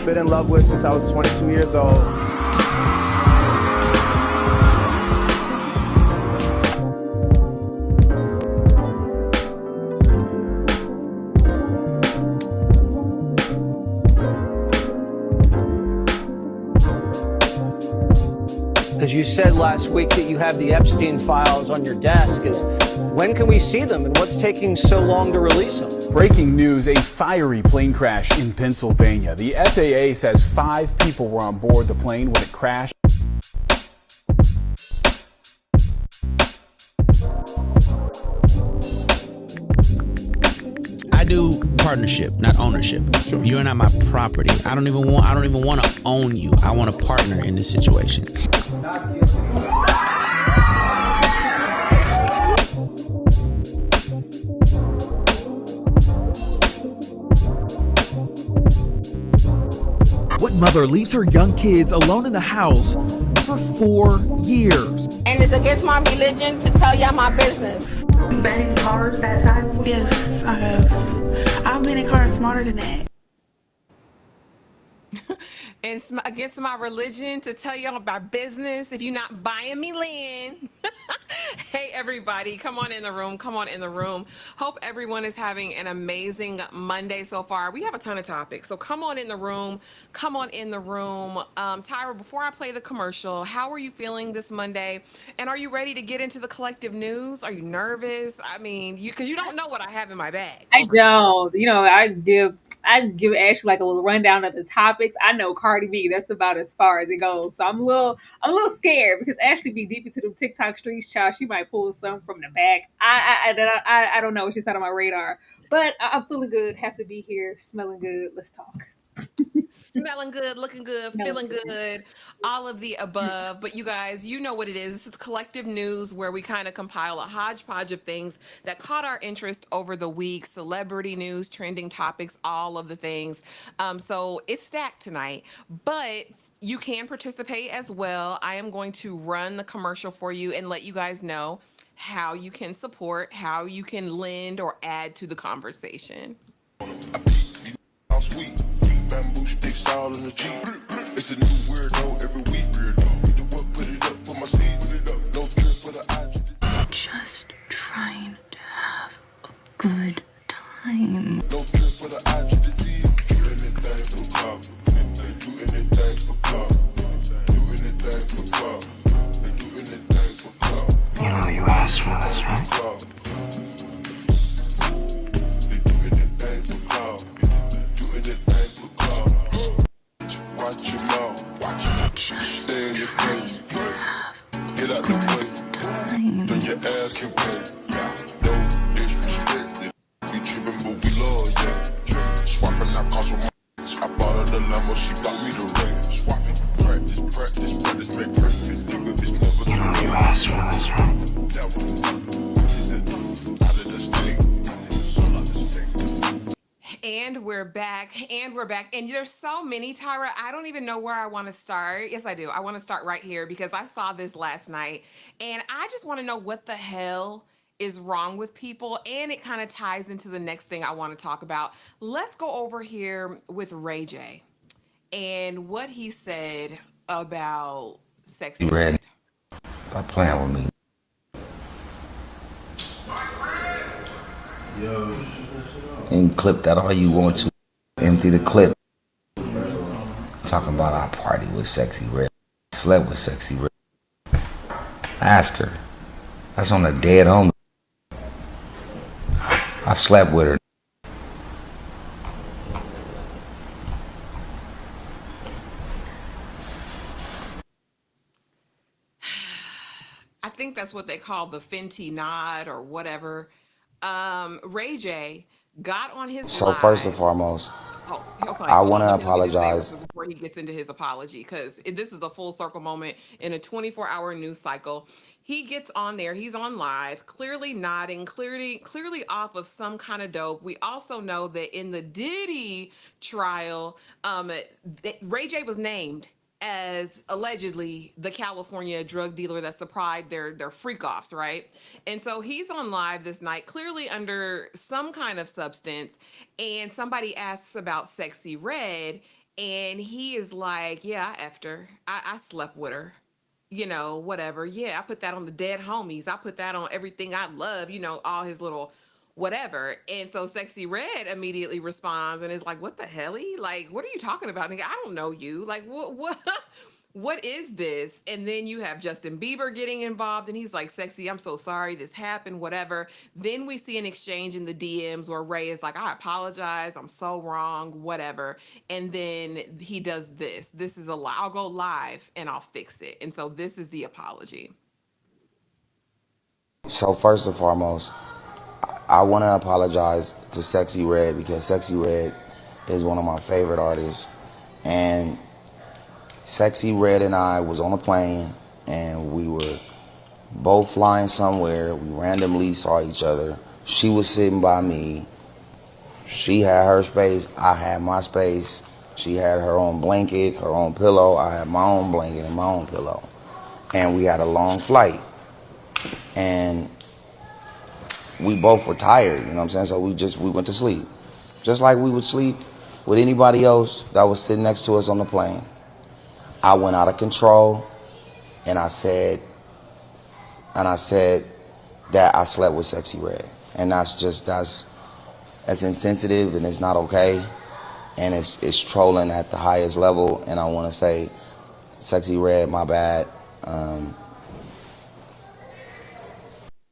Been in love with since I was 22 years old. Because you said last week that you have the Epstein files on your desk. When can we see them, and what's taking so long to release them? Breaking news, a fiery plane crash in Pennsylvania. The FAA says 5 people were on board the plane when it crashed. I do partnership, not ownership. Sure. You're not my property. I don't even want to own you. I want to partner in this situation. What mother leaves her young kids alone in the house for 4 years? And it's against my religion to tell y'all my business. You been in cars that time? Yes, I have. I've been in cars smarter than that. And it's against my religion to tell y'all about business if you're not buying me land. Hey, everybody, come on in the room. Come on in the room. Hope everyone is having an amazing Monday so far. We have a ton of topics, so come on in the room. Come on in the room. Tyra, before I play the commercial, how are you feeling this Monday? And are you ready to get into the collective news? Are you nervous? I mean, because you don't know what I have in my bag. I don't. You know, I give Ashley like a little rundown of the topics. I know Cardi B, that's about as far as it goes. So I'm a little scared because Ashley be deep into the TikTok streets, child. She might pull some from the back. I don't know. It's just not on my radar. But I'm feeling good. Happy to be here. Smelling good. Let's talk. Smelling good, looking good, feeling good, all of the above. But you guys, you know what it is. This is collective news where we kind of compile a hodgepodge of things that caught our interest over the week. Celebrity news, trending topics, all of the things. So it's stacked tonight, but you can participate as well. I am going to run the commercial for you and let you guys know how you can support, how you can lend or add to the conversation. Bamboo sticks all in the Jeep. It's a new weirdo every week. Weirdo. Put it up for my seeds. No trip for the eyes. Just trying to have a good time. No trip for the eyes disease. Do anything for club. Do anything for club. Do anything for club. Do anything for club. You know you asked for this, right? They do anything for club. Do anything for club. Watch your mouth. Watch it. Stay in your place. Get out the way. Then your ass can pay. No disrespect. We trippin', but we love, yeah. Swapping out cars with my. I bought her the Lambo, she bought me the ring. Swapping. Practice, make breakfast. Nigga, it's never You know you asked for this, right? And we're back. And there's so many, Tyra. I don't even know where I want to start. Yes, I do. I want to start right here because I saw this last night. And I just want to know what the hell is wrong with people. And it kind of ties into the next thing I want to talk about. Let's go over here with Ray J and what he said about sex. You ready? Stop playing with me. Yo. You can clip that all you want to. Empty the clip. Talking about our party with Sexy Red. Slept with Sexy Red. Ask her. That's on a dead homie. I slept with her. I think that's what they call the Fenty nod or whatever. Ray J got on his So first and live. foremost, Oh, okay. I Hold want on. to Let me just say real apologize. quick before he gets into his apology, because this is a full circle moment in a 24-hour news cycle. He gets on there. He's on live, clearly nodding, clearly off of some kind of dope. We also know that in the Diddy trial, Ray J was named as allegedly the California drug dealer that supplied their freak offs, right? And so he's on live this night, clearly under some kind of substance, and somebody asks about Sexy Red, and he is like, "Yeah, I effed her. I slept with her. Whatever. Yeah, I put that on the dead homies. I put that on everything I love. All his little." Whatever. And so Sexy Red immediately responds and is like, "What the helly? Like, what are you talking about? Nigga, I don't know you. Like, what is this?" And then you have Justin Bieber getting involved, and he's like, "Sexy, I'm so sorry this happened, whatever." Then we see an exchange in the DMs where Ray is like, "I apologize. I'm so wrong, whatever." And then he does this. This is a lie. I'll go live and I'll fix it. And so this is the apology. So first and foremost, I want to apologize to Sexy Red because Sexy Red is one of my favorite artists, and Sexy Red and I was on a plane, and we were both flying somewhere. We randomly saw each other. She was sitting by me. She had her space. I had my space. She had her own blanket, her own pillow. I had my own blanket and my own pillow. And we had a long flight. And we both were tired, you know what I'm saying? So we went to sleep. Just like we would sleep with anybody else that was sitting next to us on the plane. I went out of control, and I said that I slept with Sexy Red. And that's insensitive, and it's not okay. And it's trolling at the highest level. And I want to say, Sexy Red, my bad.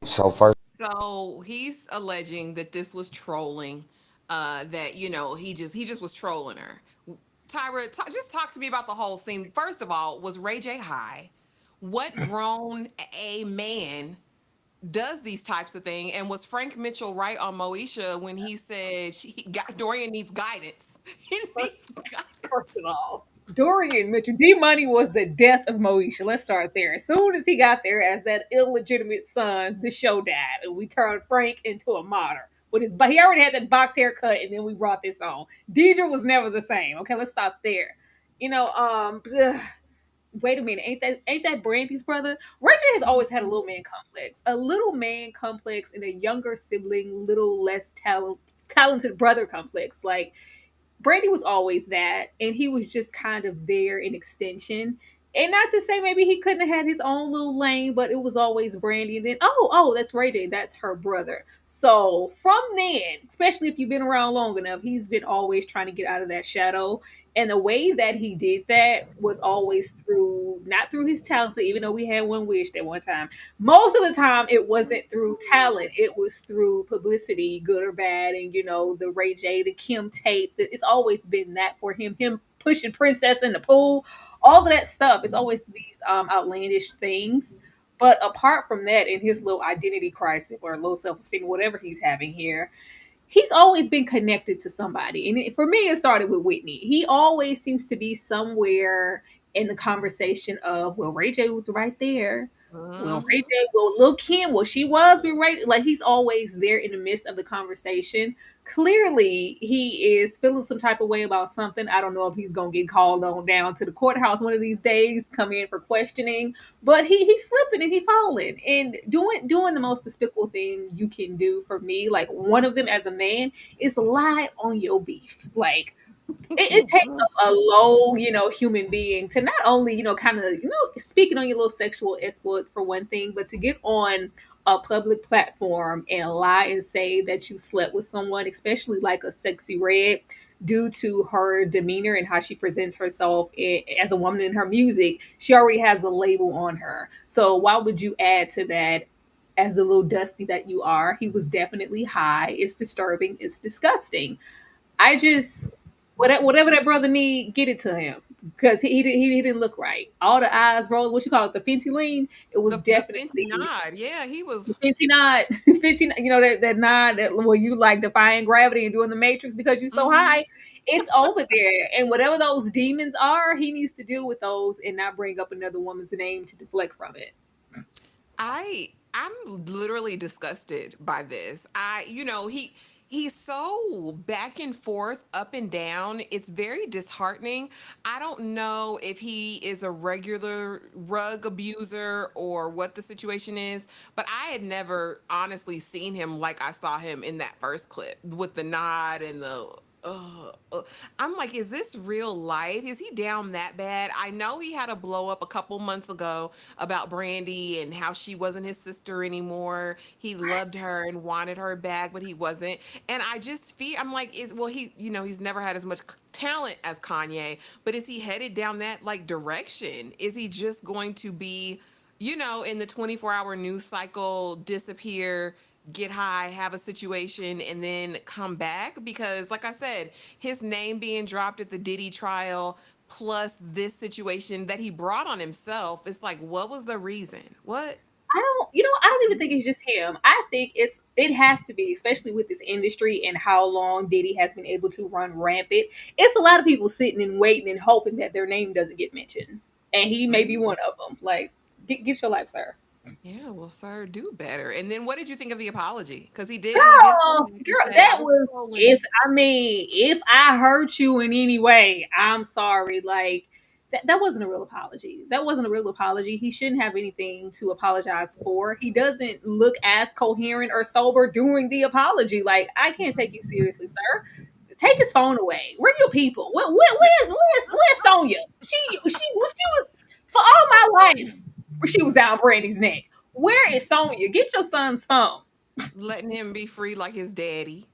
So he's alleging that this was trolling, that he just was trolling her. Tyra, just talk to me about the whole scene. First of all, was Ray J high? What grown a man does these types of things? And was Frank Mitchell right on Moesha when he said Dorian needs guidance? He needs guidance. First of all, Dorian Mitchell, D Money was the death of Moesha. Let's start there. As soon as he got there as that illegitimate son, the show died, and we turned Frank into a martyr. But he already had that box haircut, and then we brought this on. Deidre was never the same. Okay, let's stop there. Wait a minute, ain't that Brandy's brother? Reggie has always had a little man complex, and a younger sibling, little less talented brother complex. Like Brady was always that, and he was just kind of there in extension. And not to say maybe he couldn't have had his own little lane, but it was always Brandy. And then, oh, that's Ray J. That's her brother. So from then, especially if you've been around long enough, he's been always trying to get out of that shadow. And the way that he did that was always not through his talent, even though we had one wish at one time. Most of the time, it wasn't through talent. It was through publicity, good or bad. And, the Ray J, the Kim tape. It's always been that for him. Him pushing Princess in the pool. All of that stuff. It's always these outlandish things. But apart from that, in his little identity crisis or low self-esteem, whatever he's having here, he's always been connected to somebody. And for me, it started with Whitney. He always seems to be somewhere in the conversation of, well, Ray J was right there. Well, Ray J, well, Lil Kim, well, she was with Ray. Like, he's always there in the midst of the conversation. Clearly, he is feeling some type of way about something. I don't know if he's going to get called on down to the courthouse one of these days, come in for questioning. But he's slipping and he's falling and doing the most despicable thing you can do for me. Like, one of them as a man is lie on your beef. Like, it takes a low, human being to not only, kind of, speaking on your little sexual exploits for one thing, but to get on a public platform and lie and say that you slept with someone, especially like a Sexy Red, due to her demeanor and how she presents herself as a woman in her music. She already has a label on her. So why would you add to that? As the little dusty that you are, he was definitely high. It's disturbing. It's disgusting. I just whatever that brother need, get it to him. because he didn't look right. All the eyes rolled. What you call it? The Fenty lean. It was The Fenty definitely nod. Yeah, he was. the Fenty nod. Fenty, you know that nod that where you like defying gravity and doing the Matrix because you're so high. It's over there, and whatever those demons are, he needs to deal with those and not bring up another woman's name to deflect from it. I'm literally disgusted by this. He's so back and forth, up and down. It's very disheartening. I don't know if he is a regular rug abuser or what the situation is, but I had never honestly seen him like I saw him in that first clip with the nod and the I'm like, is this real life? Is he down that bad? I know he had a blow up a couple months ago about Brandy and how she wasn't his sister anymore. He loved her and wanted her back, but he wasn't. And I just feel, I'm like, he's never had as much talent as Kanye, but is he headed down that like direction? Is he just going to be, in the 24-hour news cycle, disappear, get high, have a situation, and then come back? Because, like I said, his name being dropped at the Diddy trial, plus this situation that he brought on himself, it's like, what was the reason? What? I don't even think it's just him. I think it has to be, especially with this industry and how long Diddy has been able to run rampant. It's a lot of people sitting and waiting and hoping that their name doesn't get mentioned, and he may be one of them. Like, get your life, sir. Yeah, well, sir, do better. And then what did you think of the apology? Because he did, he did Girl, say, I that was was trolling. if I hurt you in any way, I'm sorry. Like that wasn't a real apology. That wasn't a real apology. He shouldn't have anything to apologize for. He doesn't look as coherent or sober during the apology. Like, I can't take you seriously, sir. Take his phone away. Where are your people? Where's Sonya? She was for all my life. She was down Brandy's neck. Where is Sonya? Get your son's phone. Letting him be free like his daddy.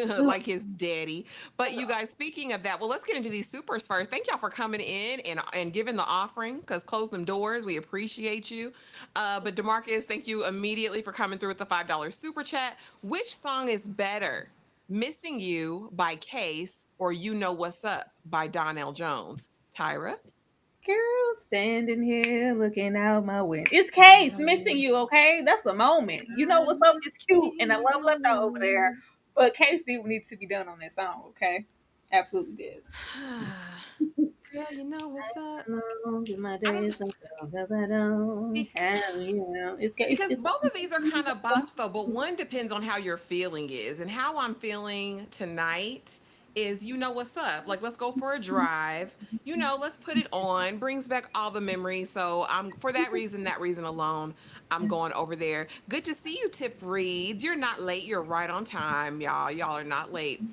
Like his daddy. But you guys, speaking of that, well, let's get into these supers first. Thank y'all for coming in and giving the offering, because close them doors. We appreciate you. But DeMarcus, thank you immediately for coming through with the $5 super chat. Which song is better? Missing You by Case or You Know What's Up by Donnell Jones? Tyra? Girl, standing here looking out my window. It's Case missing you, okay? That's a moment. You know what's up? It's cute, and I love left out over there. But Case did what needs to be done on that song, okay? Absolutely did. Girl, you know what's up? My days are because I don't have you. Because both of these are kind of bops though, but one depends on how your feeling is. And how I'm feeling tonight is, you know what's up. Like, let's go for a drive. Let's put it on. Brings back all the memories. So I'm for that reason alone, I'm going over there. Good to see you, Tip Reeds. You're not late. You're right on time, y'all. Y'all are not late.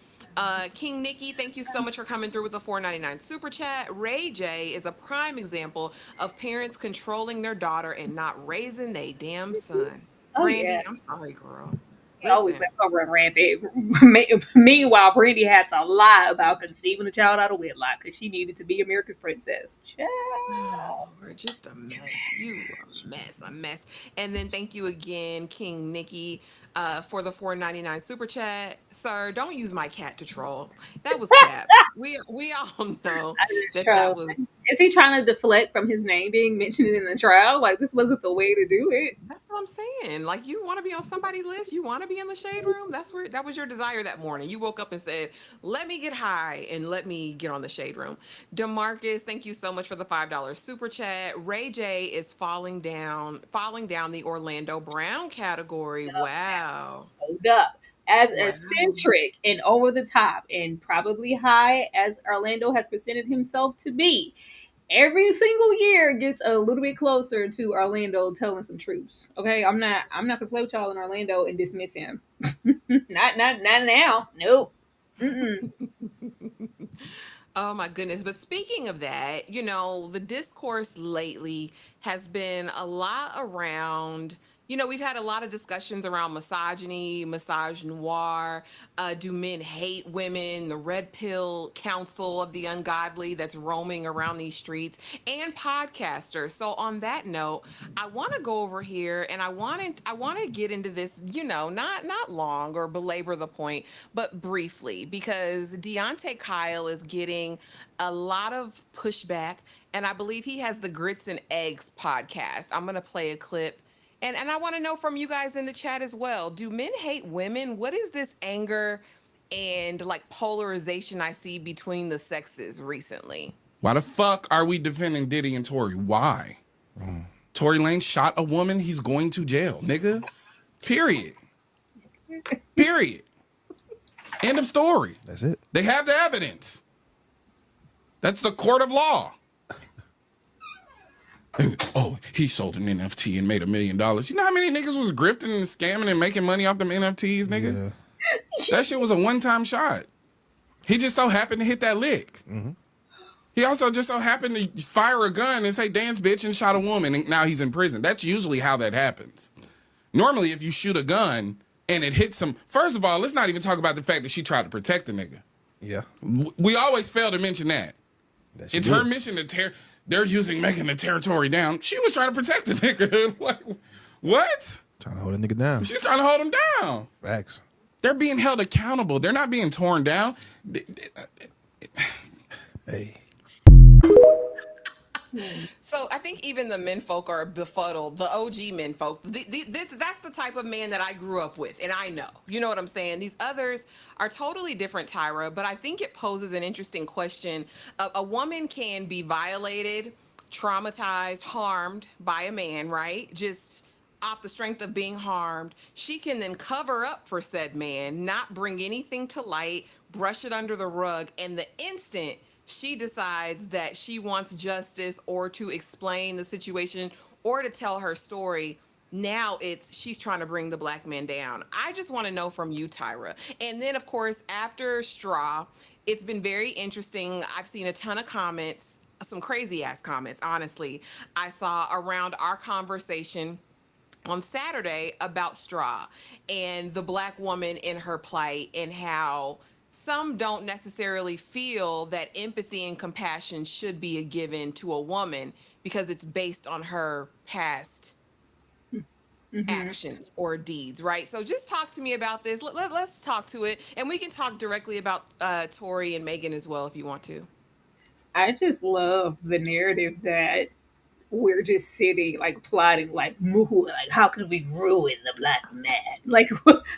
King Nikki, thank you so much for coming through with the $4.99 super chat. Ray J is a prime example of parents controlling their daughter and not raising a damn son. Oh yeah. Brandy, I'm sorry, girl. Always Listen, back over and rampant. Meanwhile, Brandy had to lie about conceiving a child out of wedlock because she needed to be America's princess. Child. we're just a mess. You a mess. And then thank you again, King Nikki, for the $4.99 super chat. Sir, don't use my cat to troll. That was cap. We all know that was. Is he trying to deflect from his name being mentioned in the trial? Like, this wasn't the way to do it. That's what I'm saying. Like, you want to be on somebody's list? You want to be in the shade room? That was your desire that morning. You woke up and said, "Let me get high and let me get on the shade room." DeMarcus, thank you so much for the $5 super chat. Ray J is falling down the Orlando Brown category. Wow. Hold up. As eccentric and over the top and probably high as Orlando has presented himself to be, every single year gets a little bit closer to Orlando telling some truths. Okay, I'm not gonna play with y'all in Orlando and dismiss him. not now. Nope. Oh my goodness. But speaking of that, the discourse lately has been a lot around, we've had a lot of discussions around misogyny, misogynoir. Do men hate women? The red pill council of the ungodly that's roaming around these streets, and podcasters. So on that note, I want to go over here and I want to get into this, not long or belabor the point, but briefly, because Deontay Kyle is getting a lot of pushback, and I believe he has the Grits and Eggs podcast. I'm going to play a clip. And I want to know from you guys in the chat as well. Do men hate women? What is this anger and like polarization I see between the sexes recently? Why the fuck are we defending Diddy and Tory? Why? Tory Lanez shot a woman. He's going to jail, nigga. Period. Period. End of story. That's it. They have the evidence. That's the court of law. Oh, he sold an NFT and made $1 million. You know how many niggas was grifting and scamming and making money off them NFTs, nigga? Yeah. That shit was a one-time shot. He just so happened to hit that lick. Mm-hmm. He also just so happened to fire a gun and say, dance, bitch, and shot a woman, and now he's in prison. That's usually how that happens. Normally, if you shoot a gun and it hits him, first of all, let's not even talk about the fact that she tried to protect the nigga. Yeah. We always fail to mention that. It's her mission to tear... They're using making the territory down. She was trying to protect the nigga. Like, what? Trying to hold a nigga down. She's trying to hold him down. Facts. They're being held accountable. They're not being torn down. Hey. So I think even the menfolk are befuddled. The OG menfolk. That's the type of man that I grew up with, and I know. You know what I'm saying? These others are totally different, Tyra, but I think it poses an interesting question. A woman can be violated, traumatized, harmed by a man, right? Just off the strength of being harmed. She can then cover up for said man, not bring anything to light, brush it under the rug, and the instant she decides that she wants justice or to explain the situation or to tell her story, now she's trying to bring the black man down. I just want to know from you, Tyra. And then, of course, after Straw, it's been very interesting. I've seen a ton of comments, some crazy ass comments, honestly, I saw around our conversation on Saturday about Straw and the black woman in her plight, and how some don't necessarily feel that empathy and compassion should be a given to a woman because it's based on her past actions or deeds, right? So just talk to me about this. Let's talk to it. And we can talk directly about Tory and Megan as well if you want to. I just love the narrative that we're just sitting like plotting like how can we ruin the black man, like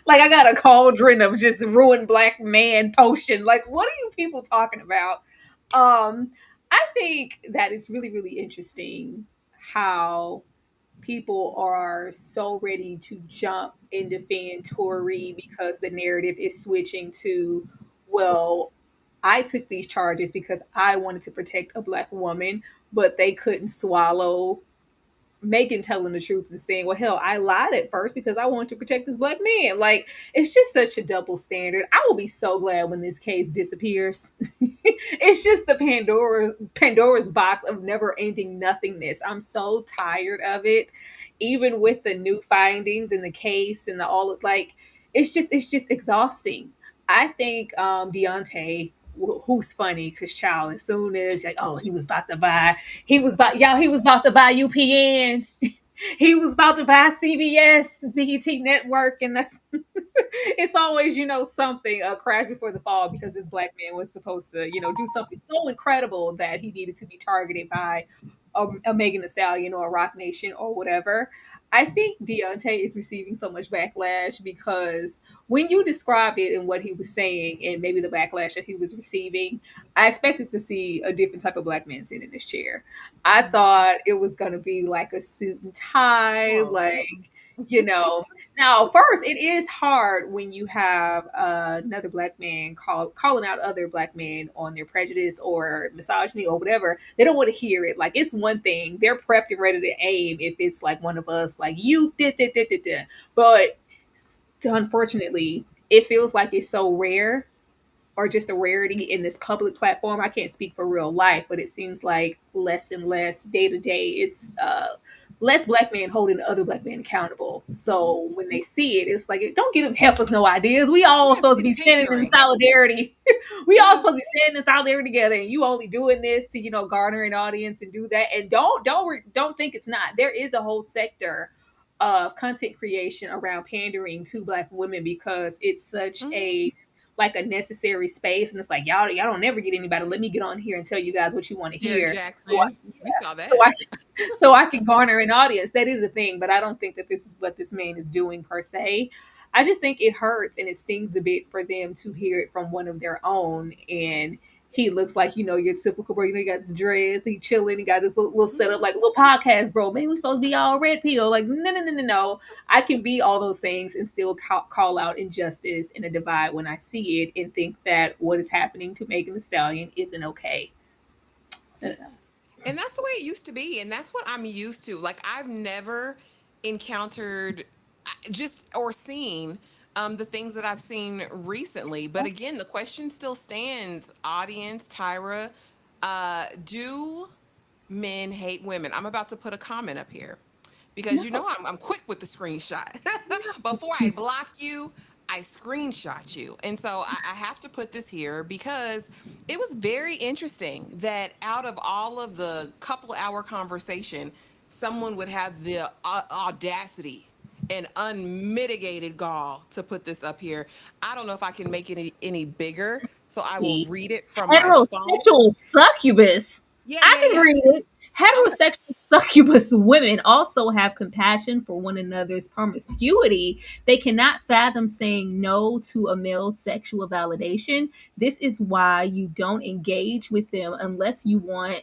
I got a cauldron of just ruined black man potion. Like, what are you people talking about? I think that it's really, really interesting how people are so ready to jump and defend Tory because the narrative is switching to, well, I took these charges because I wanted to protect a black woman, but they couldn't swallow Megan telling the truth and saying, well, hell, I lied at first because I wanted to protect this black man. Like, it's just such a double standard. I will be so glad when this case disappears. It's just the Pandora's box of never ending nothingness. I'm so tired of it. Even with the new findings in the case and it's just exhausting. I think Deontay, who's funny, because child, as soon as like, oh, he was about to buy UPN. He was about to buy CBS, BET Network, and that's it's always, something, a crash before the fall, because this black man was supposed to, do something so incredible that he needed to be targeted by a Megan Thee Stallion or a Rock Nation or whatever. I think Deontay is receiving so much backlash because when you described it and what he was saying and maybe the backlash that he was receiving, I expected to see a different type of black man sitting in this chair. I thought it was going to be like a suit and tie, Now, first, it is hard when you have another black man calling out other black men on their prejudice or misogyny or whatever. They don't want to hear it. Like, it's one thing. They're prepped and ready to aim if it's like one of us, like, you did. But unfortunately, it feels like it's so rare, or just a rarity in this public platform. I can't speak for real life, but it seems like less and less day to day. It's less black men holding other black men accountable. So when they see it, it's like, don't get them heifers no ideas. We all supposed to be standing in solidarity. We all supposed to be standing in solidarity together, and you only doing this to, you know, garner an audience and do that. And don't think it's not. There is a whole sector of content creation around pandering to black women because it's such a like a necessary space, and it's like y'all don't never get anybody. Let me get on here and tell you guys what you want to hear. Jackson, we saw that. So I can garner an audience. That is a thing, but I don't think that this is what this man is doing per se. I just think it hurts and it stings a bit for them to hear it from one of their own. And he looks like, you know, your typical bro. You know, you got the dreads, he chilling, he got this little setup, like a little podcast, bro. Maybe we supposed to be all red pill. Like, no. I can be all those things and still call out injustice and a divide when I see it and think that what is happening to Megan Thee Stallion isn't okay. And that's the way it used to be. And that's what I'm used to. Like, I've never encountered or seen the things that I've seen recently. But again, the question still stands, audience, Tyra, do men hate women? I'm about to put a comment up here because you know I'm quick with the screenshot. Before I block you, I screenshot you. And so I have to put this here because it was very interesting that out of all of the couple hour conversation, someone would have the audacity and unmitigated gall to put this up here. I don't know if I can make it any bigger, so I will read it from my phone. Heterosexual succubus. I can read it. Heterosexual succubus women also have compassion for one another's promiscuity. They cannot fathom saying no to a male sexual validation. This is why you don't engage with them unless you want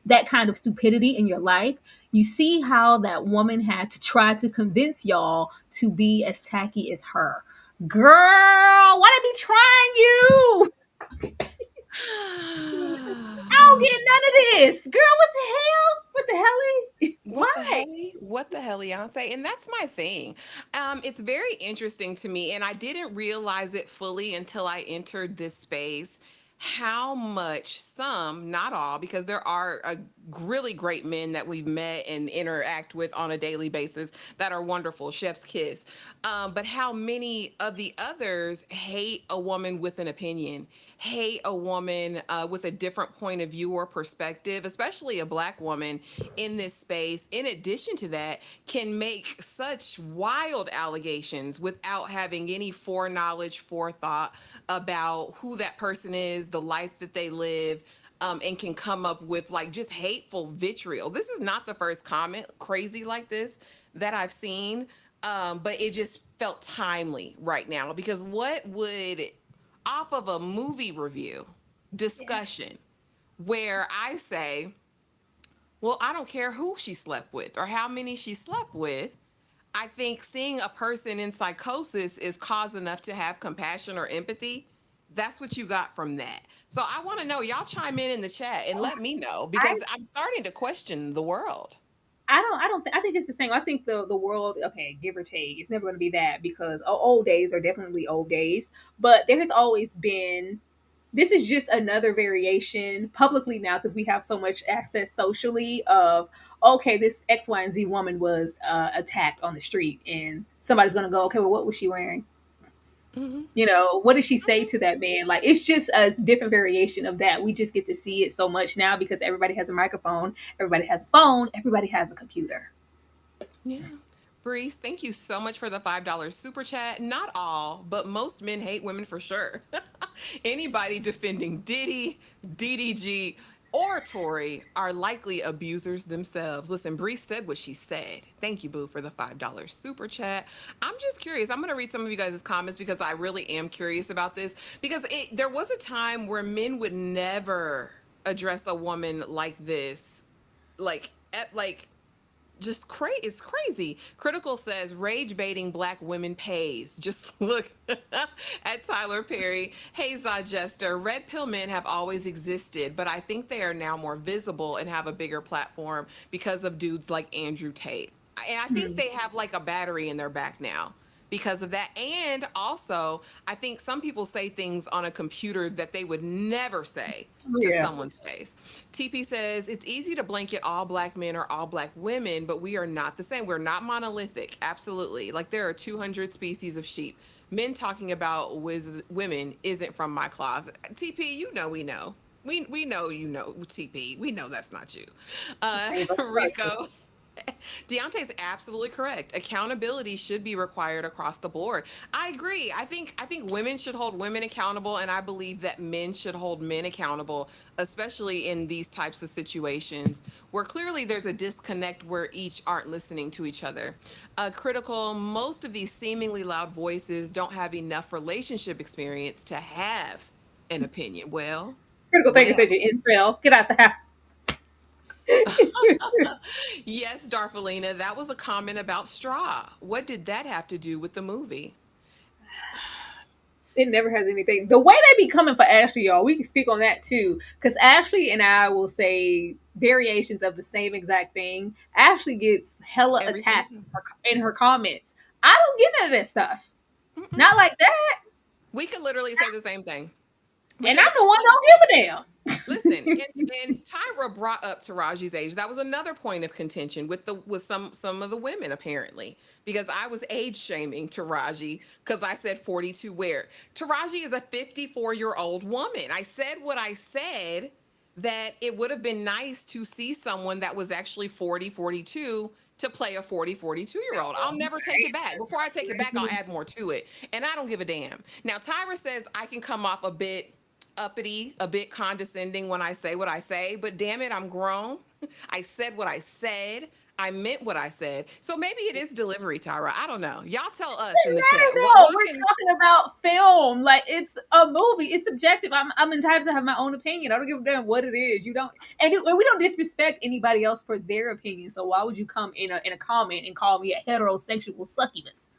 that kind of stupidity in your life. You see how that woman had to try to convince y'all to be as tacky as her. Girl, why they be trying you? I don't get none of this. Girl, what the hell? Why? What the hell, Beyonce? And that's my thing. It's very interesting to me, and I didn't realize it fully until I entered this space, how much some, not all, because there are really great men that we've met and interact with on a daily basis that are wonderful, chef's kiss. But how many of the others hate a woman with an opinion, hate a woman with a different point of view or perspective, especially a black woman in this space. In addition to that, can make such wild allegations without having any foreknowledge, forethought about who that person is, the life that they live, and can come up with like just hateful vitriol. This is not the first comment crazy like this that I've seen, but it just felt timely right now because what would, off of a movie review discussion where I say, well, I don't care who she slept with or how many she slept with. I think seeing a person in psychosis is cause enough to have compassion or empathy. That's what you got from that. So I want to know, y'all chime in the chat and let me know because I'm starting to question the world. I think it's the same. I think the world, okay, give or take, it's never going to be that because old days are definitely old days. But there has always been, this is just another variation publicly now because we have so much access socially of, okay, this X, Y, and Z woman was attacked on the street and somebody's going to go, okay, well, what was she wearing? Mm-hmm. You know, what did she say to that man? Like, it's just a different variation of that. We just get to see it so much now because everybody has a microphone, everybody has a phone, everybody has a computer. Yeah. Breeze, thank you so much for the $5 super chat. Not all, but most men hate women for sure. Anybody defending Diddy, DDG, or Tory are likely abusers themselves. Listen, Bree said what she said. Thank you, Boo, for the $5 super chat. I'm just curious. I'm going to read some of you guys' comments because I really am curious about this. Because there was a time where men would never address a woman like this. Just crazy. It's crazy. Critical says rage baiting black women pays. Just look at Tyler Perry. Hey, Jester. Red pill men have always existed, but I think they are now more visible and have a bigger platform because of dudes like Andrew Tate. And I think they have like a battery in their back now because of that. And also, I think some people say things on a computer that they would never say to someone's face. TP says, it's easy to blanket all black men or all black women, but we are not the same. We're not monolithic. Absolutely. Like there are 200 species of sheep. Men talking about women isn't from my closet. TP, you know we know. We know you know, TP. We know that's not you. Rico. Deontay is absolutely correct. Accountability should be required across the board. I agree. I think women should hold women accountable, and I believe that men should hold men accountable, especially in these types of situations where clearly there's a disconnect where each aren't listening to each other. Critical, most of these seemingly loud voices don't have enough relationship experience to have an opinion. Well, Critical thinker said you incel. Get out the house. Yes, Darfalina, that was a comment about straw. What did that have to do with the movie? It never has anything. The way they be coming for Ashley, y'all, we can speak on that too. Because Ashley and I will say variations of the same exact thing. Ashley gets hella attacked in her comments. I don't get none of that stuff. Not like that. We could literally say the same thing. And I'm the one don't give a damn. Listen, and Tyra brought up Taraji's age. That was another point of contention with some of the women, apparently, because I was age shaming Taraji because I said 42 where. Taraji is a 54-year-old woman. I said what I said, that it would have been nice to see someone that was actually 40, 42 to play a 40, 42-year-old. I'll never take it back. Before I take it back, I'll add more to it. And I don't give a damn. Now, Tyra says I can come off a bit uppity, a bit condescending when I say what I say, but damn it, I'm grown. I said what I said. I meant what I said. So maybe it is delivery, Tyra. I don't know. Y'all tell us in the chat. We're talking about film. Like, it's a movie. It's subjective. I'm entitled to have my own opinion. I don't give a damn what it is. You don't, and we don't disrespect anybody else for their opinion. So why would you come in a comment and call me a heterosexual succubus?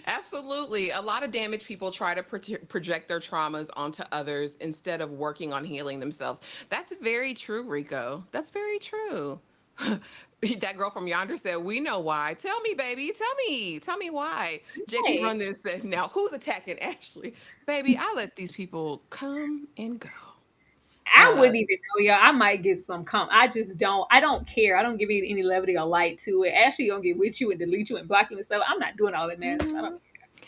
Absolutely. A lot of damaged people try to project their traumas onto others instead of working on healing themselves. That's very true, Rico. That's very true. That girl from yonder said, we know why. Tell me, baby. Tell me why. JP Run This said, now who's attacking Ashley? Baby, I let these people come and go. I wouldn't even know, y'all. I might get some I don't care. I don't give any levity or light to it. Ashley gonna get with you and delete you and block you and stuff. I'm not doing all that mess. I don't care.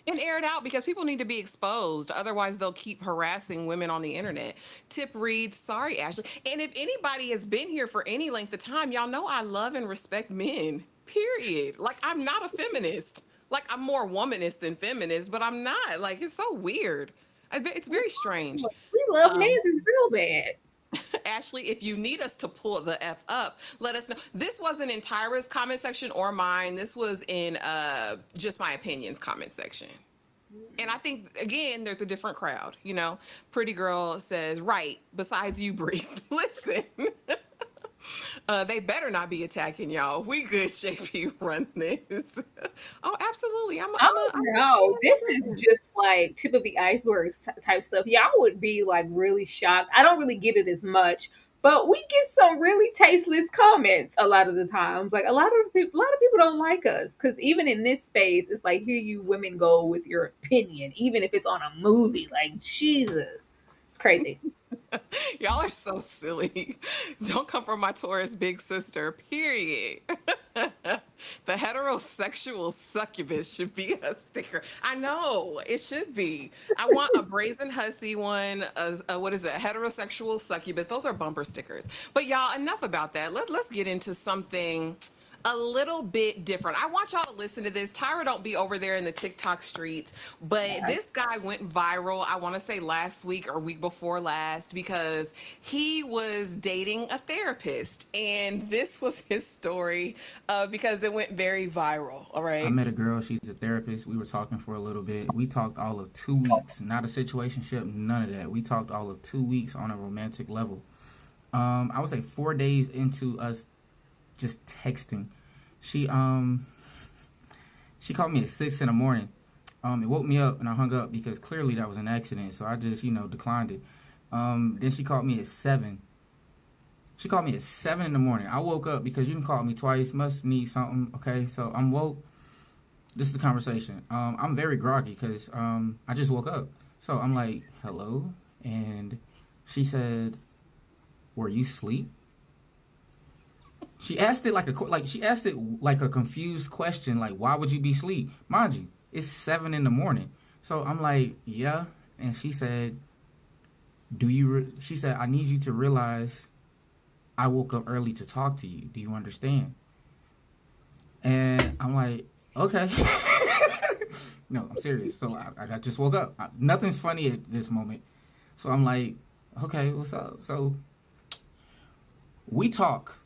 And air it out, because people need to be exposed. Otherwise, they'll keep harassing women on the internet. Tip reads, sorry, Ashley. And if anybody has been here for any length of time, y'all know I love and respect men, period. Like, I'm not a feminist. Like, I'm more womanist than feminist, but I'm not. Like, it's so weird. It's very strange. We love men is real bad. Ashley, if you need us to pull the F up, let us know. This wasn't in Tyra's comment section or mine. This was in Just My Opinions comment section. And I think, again, there's a different crowd, you know. Pretty Girl says, right, besides you, Breeze. Listen. They better not be attacking y'all. We good, JP Run This. Oh, absolutely. No, this is just like tip of the iceberg type stuff. Y'all would be like really shocked. I don't really get it as much, but we get some really tasteless comments a lot of the times. Like a lot of people don't like us because even in this space, it's like here you women go with your opinion, even if it's on a movie. Like Jesus, it's crazy. Y'all are so silly. Don't come from my Taurus big sister, period. The heterosexual succubus should be a sticker. I know, it should be. I want a brazen hussy one, what is it, a heterosexual succubus. Those are bumper stickers. But y'all, enough about that. Let's get into something a little bit different. I want y'all to listen to this. Tyra don't be over there in the TikTok streets, but this guy went viral, I want to say last week or week before last, because he was dating a therapist. And this was his story because it went very viral. All right. I met a girl. She's a therapist. We were talking for a little bit. We talked all of 2 weeks. Not a situationship, none of that. We talked all of 2 weeks on a romantic level. I would say 4 days into us just texting, she called me at 6 in the morning. It woke me up and I hung up because clearly that was an accident. So I just, declined it. Then she called me at 7 She called me at 7 in the morning. I woke up because you can call me twice. Must need something. Okay, so I'm woke. This is the conversation. I'm very groggy because I just woke up. So I'm like, hello? And she said, were you asleep? She asked it like a confused question, like, why would you be asleep? Mind you, it's 7 in the morning. So I'm like, yeah. And she said, she said, I need you to realize I woke up early to talk to you. Do you understand? And I'm like, okay. No, I'm serious. So I just woke up. Nothing's funny at this moment. So I'm like, okay, what's up? So we talk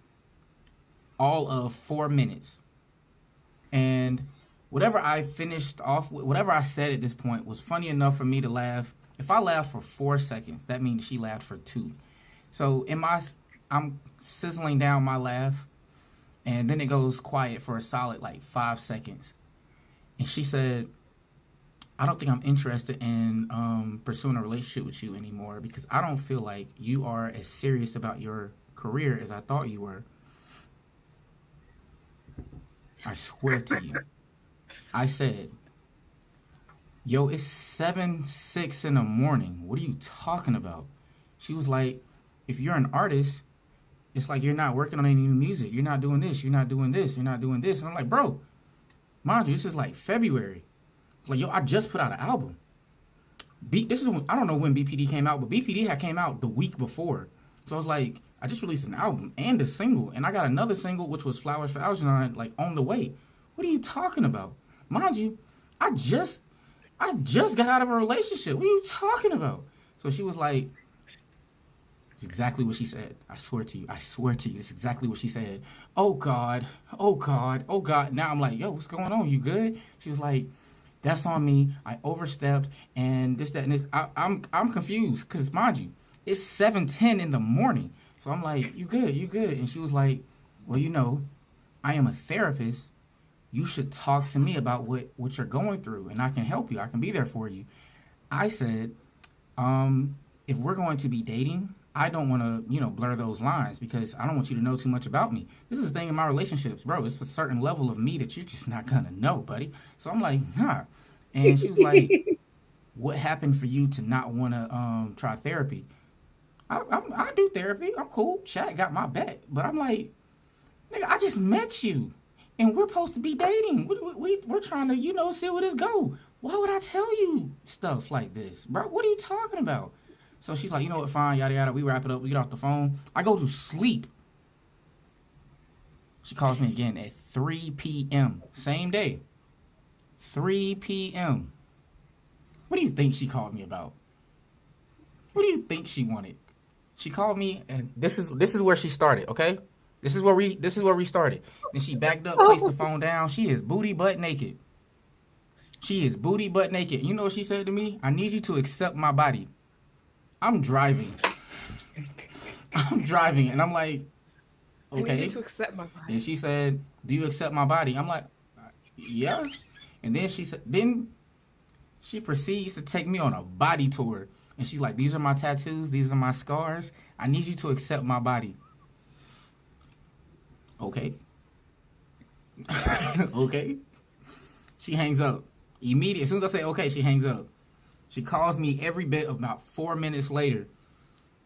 all of 4 minutes. And whatever I finished off with, whatever I said at this point was funny enough for me to laugh. If I laughed for 4 seconds, that means she laughed for 2. So I'm sizzling down my laugh, and then it goes quiet for a solid like 5 seconds. And she said, I don't think I'm interested in pursuing a relationship with you anymore because I don't feel like you are as serious about your career as I thought you were. I swear to you. I said, yo, it's 7:06 in the morning. What are you talking about? She was like, if you're an artist, it's like you're not working on any new music. You're not doing this. You're not doing this. You're not doing this. And I'm like, bro, mind you, this is like February. It's like, yo, I just put out an album. I don't know when BPD came out, but BPD had came out the week before. So I was like, I just released an album and a single, and I got another single, which was Flowers for Algernon, like on the way. What are you talking about? Mind you, I just got out of a relationship. What are you talking about? So she was like, it's exactly what she said. I swear to you. It's exactly what she said. Oh God. Oh God. Oh God. Now I'm like, yo, what's going on? You good? She was like, that's on me. I overstepped and this, that, and this. I'm confused because mind you, it's 7:10 in the morning. So I'm like, you good? You good? And she was like, well, you know, I am a therapist. You should talk to me about what you're going through, and I can help you. I can be there for you. I said, if we're going to be dating, I don't want to, blur those lines because I don't want you to know too much about me. This is the thing in my relationships, bro. It's a certain level of me that you're just not going to know, buddy. So I'm like, nah. And she was like, what happened for you to not want to try therapy? I do therapy. I'm cool. Chat got my back. But I'm like, nigga, I just met you. And we're supposed to be dating. We're trying to, see where this go. Why would I tell you stuff like this, bro? What are you talking about? So she's like, you know what, fine, yada, yada. We wrap it up. We get off the phone. I go to sleep. She calls me again at 3 p.m. Same day. 3 p.m. What do you think she called me about? What do you think she wanted? She called me, and this is where she started, okay? This is where we started. Then she backed up, placed the phone down. She is booty butt naked. You know what she said to me? I need you to accept my body. I'm driving, and I'm like, okay. I need you to accept my body. And she said, do you accept my body? I'm like, yeah. And then she proceeds to take me on a body tour. And she's like, these are my tattoos. These are my scars. I need you to accept my body. Okay. Okay. She hangs up. Immediately, as soon as I say okay, she hangs up. She calls me every bit of about 4 minutes later.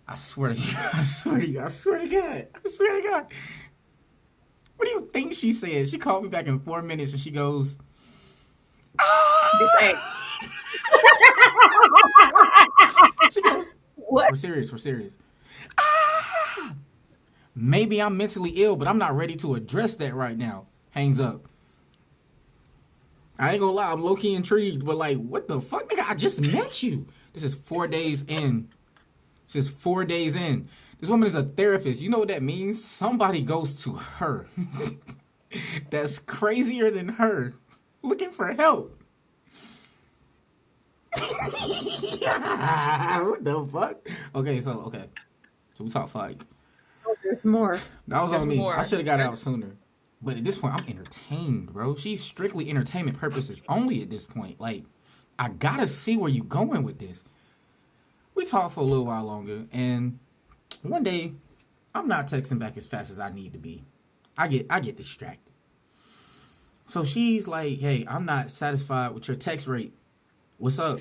I swear to God. What do you think she said? She called me back in 4 minutes and she goes, This ain't. She goes, what? We're serious. Maybe I'm mentally ill, but I'm not ready to address that right now. Hangs up. I ain't gonna lie, I'm low-key intrigued, but like, what the fuck, nigga? I just met you. This is 4 days in. This woman is a therapist. You know what that means? Somebody goes to her that's crazier than her, looking for help. What the fuck? Okay, so we talk like. There's more. That was on me. I should have got out sooner. But at this point, I'm entertained, bro. She's strictly entertainment purposes only at this point. Like, I gotta see where you going with this. We talked for a little while longer, and one day, I'm not texting back as fast as I need to be. I get distracted. So she's like, hey, I'm not satisfied with your text rate. What's up?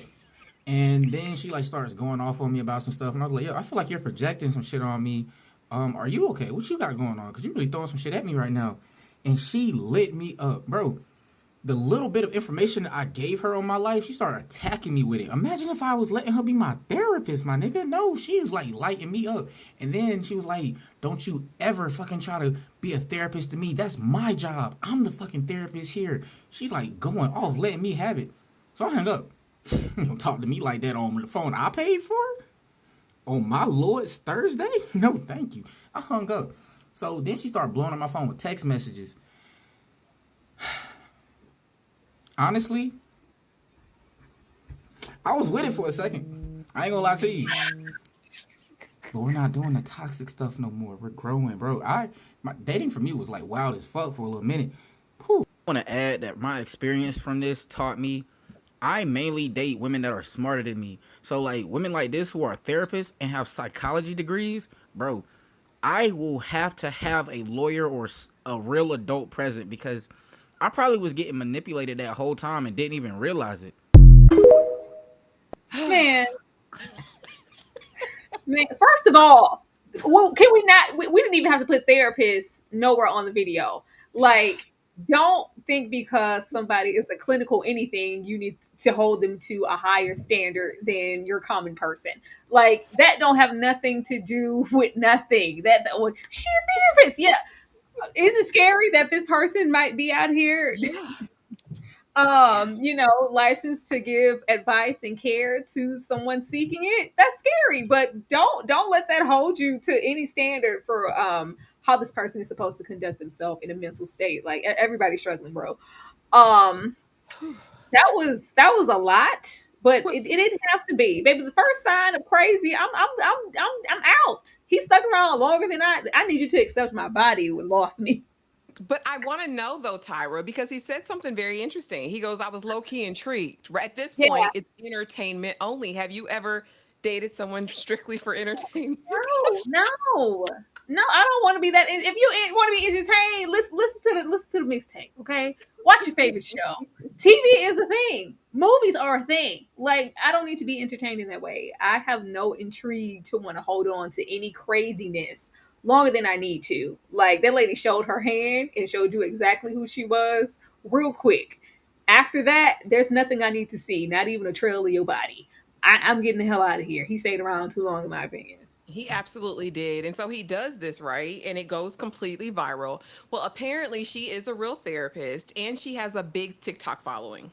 And then she like starts going off on me about some stuff. And I was like, yo, I feel like you're projecting some shit on me. Are you okay? What you got going on? Because you're really throwing some shit at me right now. And she lit me up. Bro, the little bit of information that I gave her on my life, she started attacking me with it. Imagine if I was letting her be my therapist, my nigga. No, she was like lighting me up. And then she was like, don't you ever fucking try to be a therapist to me. That's my job. I'm the fucking therapist here. She's like going off, letting me have it. So I hung up. You don't talk to me like that on the phone I paid for? On my Lord's Thursday? No, thank you. I hung up. So then she started blowing up my phone with text messages. Honestly, I was with it for a second. I ain't gonna lie to you. But we're not doing the toxic stuff no more. We're growing, bro. My dating for me was like wild as fuck for a little minute. Whew. I want to add that my experience from this taught me I mainly date women that are smarter than me. So like women like this who are therapists and have psychology degrees, bro, I will have to have a lawyer or a real adult present because I probably was getting manipulated that whole time and didn't even realize it. Man, first of all, well, can we not? We didn't even have to put therapists nowhere on the video. Like, don't think because somebody is a clinical anything, you need to hold them to a higher standard than your common person. Like, that don't have nothing to do with nothing. She's a therapist. Yeah. Is it scary that this person might be out here? Yeah. Licensed to give advice and care to someone seeking it. That's scary, but don't let that hold you to any standard for how this person is supposed to conduct themselves in a mental state. Like, everybody's struggling, bro. That was a lot, but it didn't have to be. Baby, the first sign of crazy, I'm out. He stuck around longer than I need you to accept my body would lost me. But I want to know though, Tyra, because he said something very interesting. He goes, I was low-key intrigued. At this point, it's entertainment only. Have you ever dated someone strictly for entertainment? No, I don't want to be that. If you want to be entertained, listen to the mixtape, okay? Watch your favorite show. TV is a thing. Movies are a thing. Like, I don't need to be entertained in that way. I have no intrigue to want to hold on to any craziness longer than I need to. Like, that lady showed her hand and showed you exactly who she was real quick. After that, there's nothing I need to see, not even a trail of your body. I'm getting the hell out of here. He stayed around too long, in my opinion. He absolutely did. And so he does this, right? And it goes completely viral. Well, apparently she is a real therapist and she has a big TikTok following.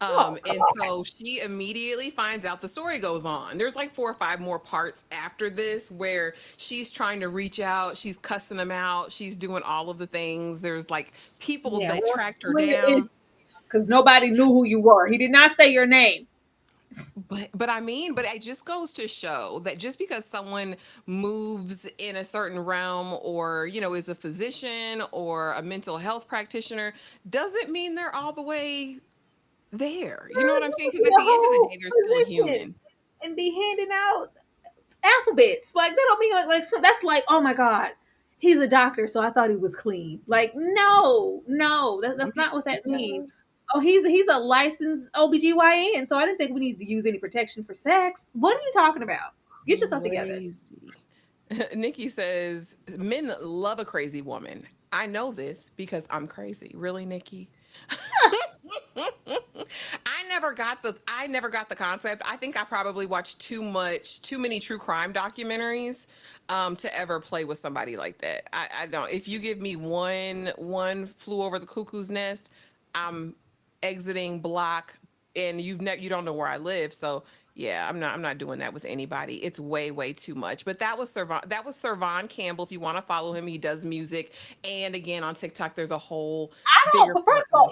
And so she immediately finds out. The story goes on. There's like 4 or 5 more parts after this where she's trying to reach out. She's cussing them out. She's doing all of the things. There's like people that tracked her down. Because nobody knew who you were. He did not say your name. But it just goes to show that just because someone moves in a certain realm or, is a physician or a mental health practitioner doesn't mean they're all the way there. You know what I'm saying? Because at the end of the day, they're still a human. And be handing out alphabets. Like, that don't mean like so that's like, oh my God, he's a doctor, so I thought he was clean. Like, no, that's not what that means. Oh, he's a licensed OBGYN, so I didn't think we need to use any protection for sex. What are you talking about? Get yourself together. Nikki says, men love a crazy woman. I know this because I'm crazy. Really, Nikki? I never got the concept. I think I probably watched too many true crime documentaries to ever play with somebody like that. I don't. If you give me one Flew Over the Cuckoo's Nest, I'm exiting, block, and you don't know where I live. So yeah, I'm not doing that with anybody. It's way too much. But that was Servon Campbell. If you want to follow him, he does music. And again, on TikTok, there's a whole. First of all,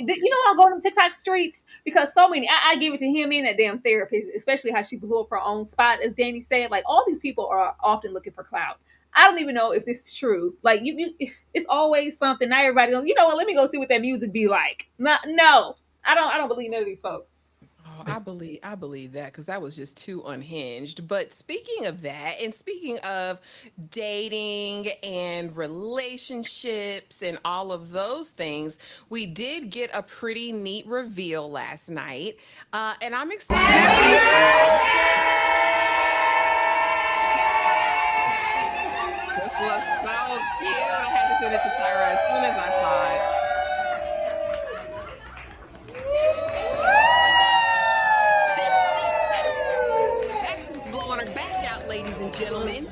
I'll go to TikTok streets because so many. I give it to him and that damn therapist, especially how she blew up her own spot, as Danny said. Like, all these people are often looking for clout. I don't even know if this is true. Like, it's always something. Not everybody goes, you know what? Let me go see what that music be like. No, I don't believe none of these folks. Oh, I believe that because that was just too unhinged. But speaking of that, and speaking of dating and relationships and all of those things, we did get a pretty neat reveal last night, and I'm excited for you all. This was so cute. I had to send it to Tyra as soon as I saw it. Becky's blowing her back out, ladies and gentlemen.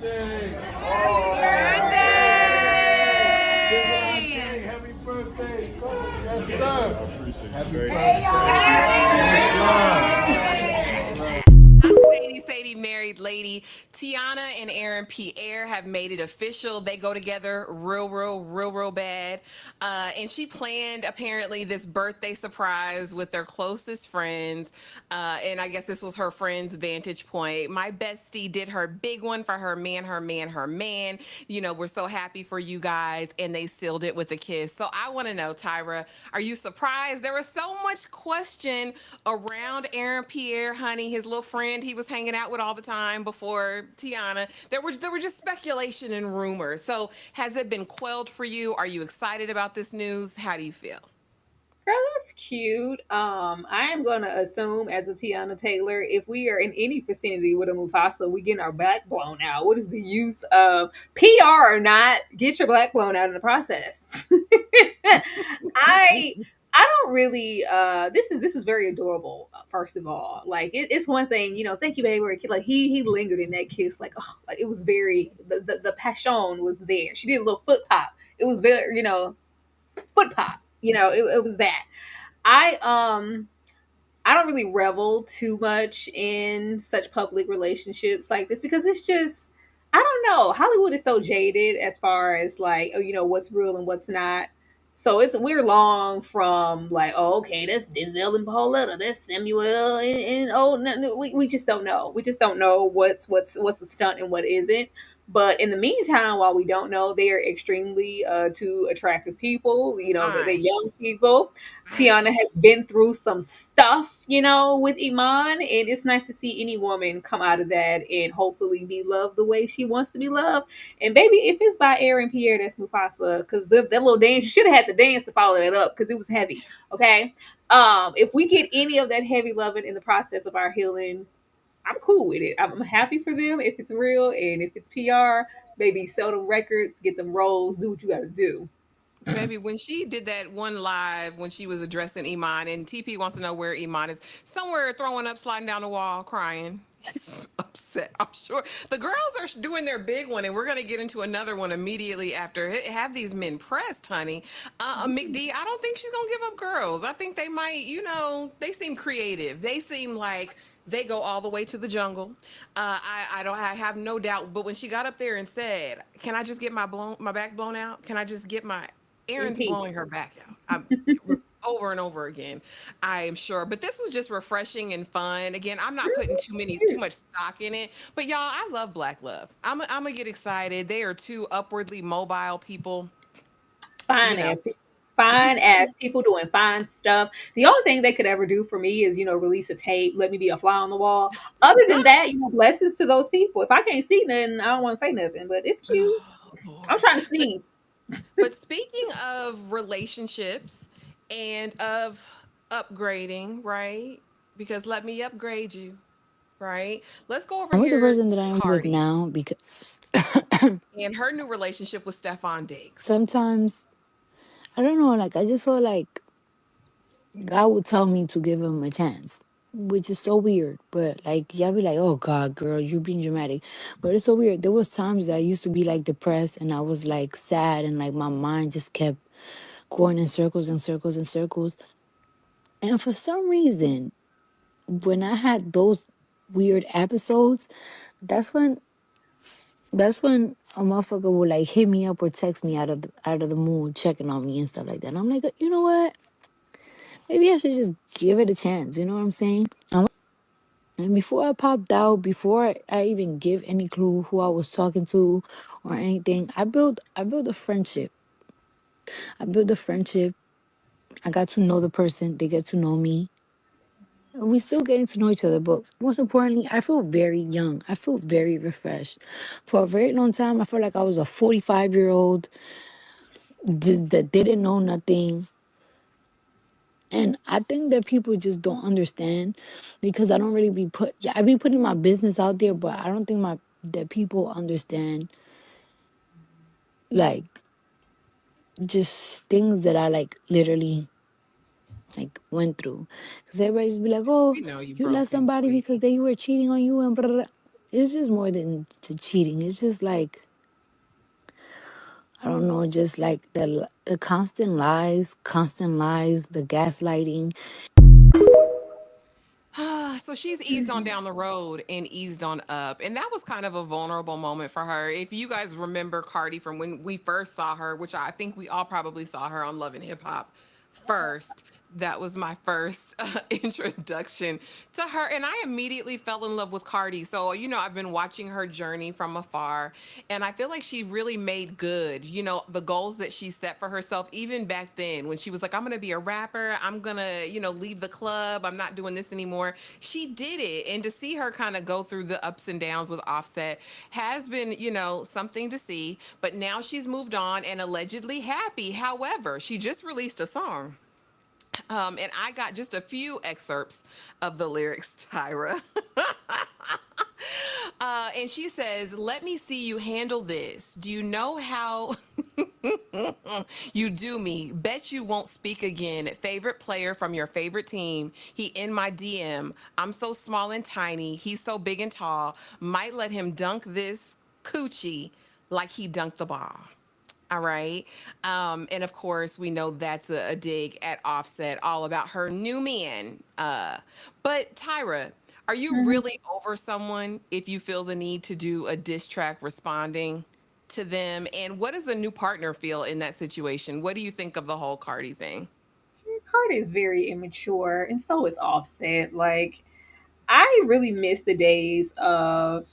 Happy birthday. Yes, sir. Happy Sadie, married lady. Tiana and Aaron Pierre have made it official. They go together real bad. And she planned apparently this birthday surprise with their closest friends. And I guess this was her friend's vantage point. My bestie did her big one for her man. You know, we're so happy for you guys. And they sealed it with a kiss. So I want to know, Tyra, are you surprised? There was so much question around Aaron Pierre, honey, his little friend he was hanging out with all the time before Tiana. There were just speculation and rumors. So has it been quelled for you? Are you excited about this news? How do you feel? Girl, that's cute. I am gonna assume as a Tiana Taylor, if we are in any vicinity with a Mufasa, we getting our back blown out. What is the use of PR or not? Get your back blown out in the process. I I don't really this was very adorable, first of all. Like it's one thing, you know, thank you, baby. Like he lingered in that kiss, like oh, like it was very the passion was there. She did a little foot pop. It was very, you know, foot pop. You know, it was that. I I don't really revel too much in such public relationships like this because it's just I don't know. Hollywood is so jaded as far as like, oh, you know, what's real and what's not. So we're long from like, oh, okay, that's Denzel and Pauletta, that's Samuel, and oh, no, we just don't know. We just don't know what's a stunt and what isn't. But in the meantime, while we don't know, they are extremely two attractive people. You know, they're young people. Tiana has been through some stuff, you know, with Iman, and it's nice to see any woman come out of that and hopefully be loved the way she wants to be loved. And baby, if it's by Aaron Pierre, that's Mufasa, because that little dance, you should have had the dance to follow that up because it was heavy. Okay, if we get any of that heavy loving in the process of our healing, I'm cool with it. I'm happy for them if it's real, and if it's PR, baby, sell them records, get them roles, do what you got to do. Baby, when she did that one live when she was addressing Iman, and TP wants to know where Iman is, somewhere throwing up, sliding down the wall, crying. He's upset, I'm sure. The girls are doing their big one, and we're going to get into another one immediately after. Have these men pressed, honey. McD, I don't think she's going to give up girls. I think they might, you know, they seem creative. They seem like they go all the way to the jungle. I have no doubt. But when she got up there and said, "Can I just get my back blown out? Can I just get my Aaron's blowing her back out." Over and over again, I am sure. But this was just refreshing and fun. Again, I'm not putting too much stock in it. But y'all, I love Black Love. I'm gonna get excited. They are two upwardly mobile people. Fine You know, ass, fine ass people doing fine stuff. The only thing they could ever do for me is, you know, release a tape, let me be a fly on the wall. Other than that, you know, blessings to those people. If I can't see nothing, I don't want to say nothing. But it's cute. I'm trying to see. But speaking of relationships and of upgrading, right? Because let me upgrade you, right? Let's go over I'm with the here person that to I'm with Cardi now because and her new relationship with Stefan Diggs. sometimes I don't know, like I just feel like God would tell me to give him a chance, which is so weird. But like y'all be like, "Oh God, girl, you're being dramatic," but it's so weird. There was times that I used to be like depressed and I was like sad and like my mind just kept going in circles and circles and circles. And for some reason, when I had those weird episodes, that's when That's when a motherfucker will like hit me up or text me out of the mood, checking on me and stuff like that. And I'm like, you know what? Maybe I should just give it a chance. You know what I'm saying? And before I popped out, before I even give any clue who I was talking to or anything, I built a friendship. I built a friendship. I got to know the person. They get to know me. we still getting to know each other, but most importantly, I feel very young. I feel very refreshed. For a very long time, I felt like I was a 45-year-old just that didn't know nothing. And I think that people just don't understand because I don't really be I be putting my business out there, but I don't think that people understand like just things that I like literally like went through. Because everybody's be like, oh, We know you you broke left and somebody sweet. because they were cheating on you and blah, blah, blah. It's just more than the cheating. It's just like I don't know, just like the constant lies, the gaslighting. So she's eased on down the road and eased on up. And that was kind of a vulnerable moment for her. If you guys remember Cardi from when we first saw her, which I think we all probably saw her on Love and Hip Hop first. That was my first introduction to her. And I immediately fell in love with Cardi. So, I've been watching her journey from afar. And I feel like she really made good, the goals that she set for herself, even back then when she was like, I'm going to be a rapper. I'm going to, leave the club. I'm not doing this anymore. She did it. And to see her kind of go through the ups and downs with Offset has been, something to see. But now she's moved on and allegedly happy. However, she just released a song. And I got just a few excerpts of the lyrics, Tyra. And she says, let me see you handle this. Do you know how you do me? Bet you won't speak again. Favorite player from your favorite team. He in my DM. I'm so small and tiny. He's so big and tall. Might let him dunk this coochie like he dunked the ball. All right. And of course, we know that's a dig at Offset, all about her new man. But Tyra, are you really over someone if you feel the need to do a diss track responding to them? And what does a new partner feel in that situation? What do you think of the whole Cardi thing? Cardi is very immature, and so is Offset. Like, I really miss the days of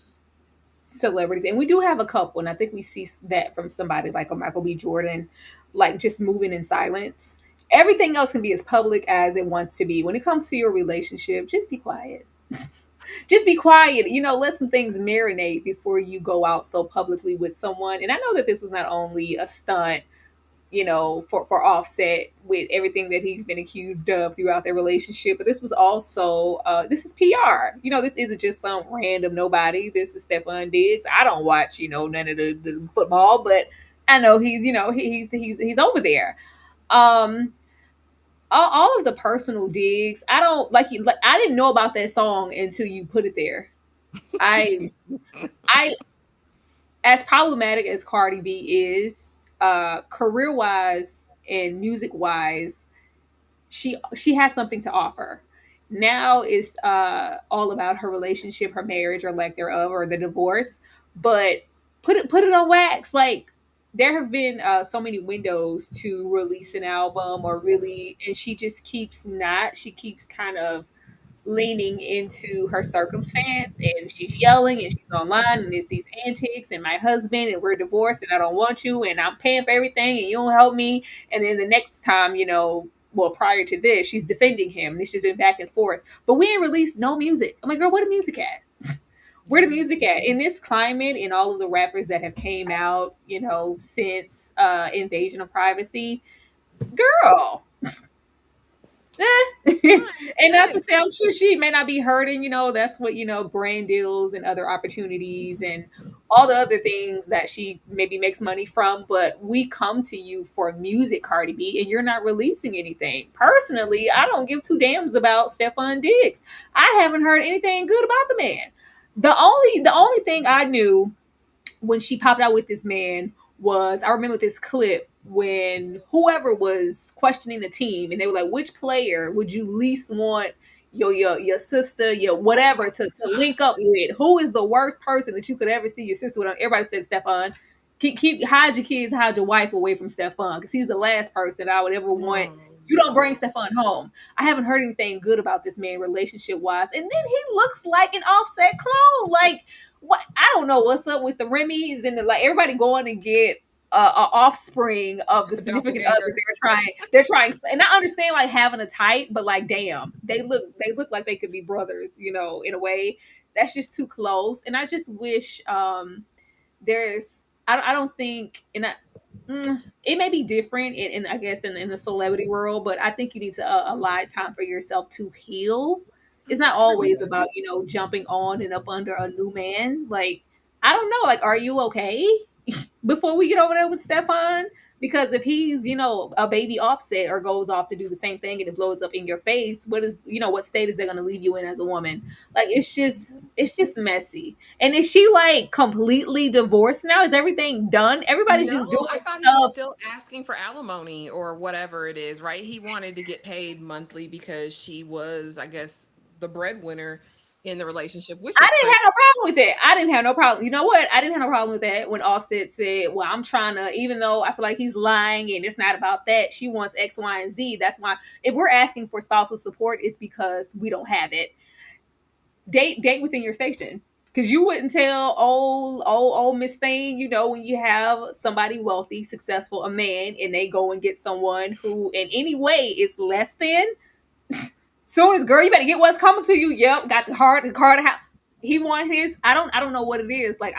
celebrities, and we do have a couple, and I think we see that from somebody like a Michael B. Jordan, like just moving in silence. Everything else can be as public as it wants to be. When it comes to your relationship, just be quiet. Just be quiet. Let some things marinate before you go out so publicly with someone. And I know that this was not only a stunt, for Offset with everything that he's been accused of throughout their relationship. But this was also, this is PR. This isn't just some random nobody. This is Stephon Diggs. I don't watch, none of the football, but I know he's, he's over there. All of the personal digs, I don't like you. Like, I didn't know about that song until you put it there. I, I, as problematic as Cardi B is, career wise and music wise, she has something to offer. Now it's all about her relationship, her marriage, or lack thereof, or the divorce. But put it on wax. Like, there have been so many windows to release an album or really, and she just keeps not. She keeps kind of leaning into her circumstance, and she's yelling and she's online and it's these antics and my husband and we're divorced and I don't want you and I'm paying for everything and you don't help me. And then the next time, well, prior to this, she's defending him and it's just been back and forth. But we ain't released no music. I'm like, girl, where the music at? Where the music at? In this climate, in all of the rappers that have came out, since Invasion of Privacy, girl. And not to say, I'm sure she may not be hurting, that's what, brand deals and other opportunities and all the other things that she maybe makes money from. But we come to you for music, Cardi B, and you're not releasing anything. Personally, I don't give two damns about Stephon Diggs. I haven't heard anything good about the man. The only thing I knew when she popped out with this man was, I remember this clip when whoever was questioning the team and they were like, which player would you least want your sister, your whatever to link up with? Who is the worst person that you could ever see your sister with? Everybody said Stephon. Hide your kids, hide your wife away from Stephon, because he's the last person I would ever want. You don't bring Stephon home. I haven't heard anything good about this man relationship wise. And then he looks like an Offset clone. Like, what? I don't know what's up with the Remy's and like everybody going to get offspring of the significant other they're trying, and I understand like having a type, but like damn, they look like they could be brothers, you know, in a way. That's just too close. And I just wish there's I don't think, and it may be different in I guess in the celebrity world, but I think you need to allot time for yourself to heal. It's not always about, you know, jumping on and up under a new man. Like, I don't know, like, are you okay before we get over there with Stefan? Because if he's, you know, a baby Offset or goes off to do the same thing and it blows up in your face, what is, you know, what state is they going to leave you in as a woman? Like, it's just messy. And is she like completely divorced now? Is everything done? Everybody's just doing I thought he was stuff. still asking for alimony or whatever it is, right? He wanted to get paid monthly because she was, I guess, the breadwinner in the relationship, which I is didn't crazy. have no problem with that. I didn't have no problem. You know what? I didn't have no problem with that when Offset said, well, I'm trying to, even though I feel like he's lying and it's not about that, she wants X, Y, and Z. That's why if we're asking for spousal support, it's because we don't have it. Date within your station. Because you wouldn't tell old Miss Thing, you know, when you have somebody wealthy, successful, a man, and they go and get someone who in any way is less than. Soon as, girl, you better get what's coming to you. Yep, got the car to have. He want his. I don't know what it is. Like,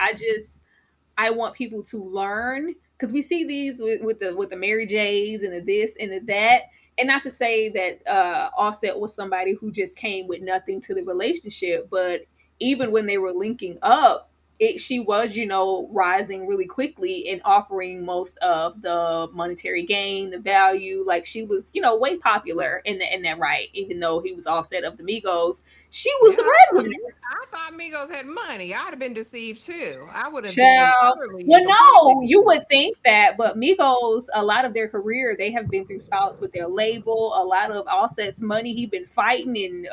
I want people to learn, because we see these with the Mary J's and the this and the that. And not to say that Offset was somebody who just came with nothing to the relationship, but even when they were linking up, she was, you know, rising really quickly and offering most of the monetary gain, the value. Like, she was, you know, way popular in that right. Even though he was Offset of the Migos, she was the breadwinner. I thought Migos had money. I'd have been deceived too. I would have been Child. utterly Well, no, devastated. you would think that, but Migos, a lot of their career, they have been through spouts with their label. A lot of Offset's money, he been fighting in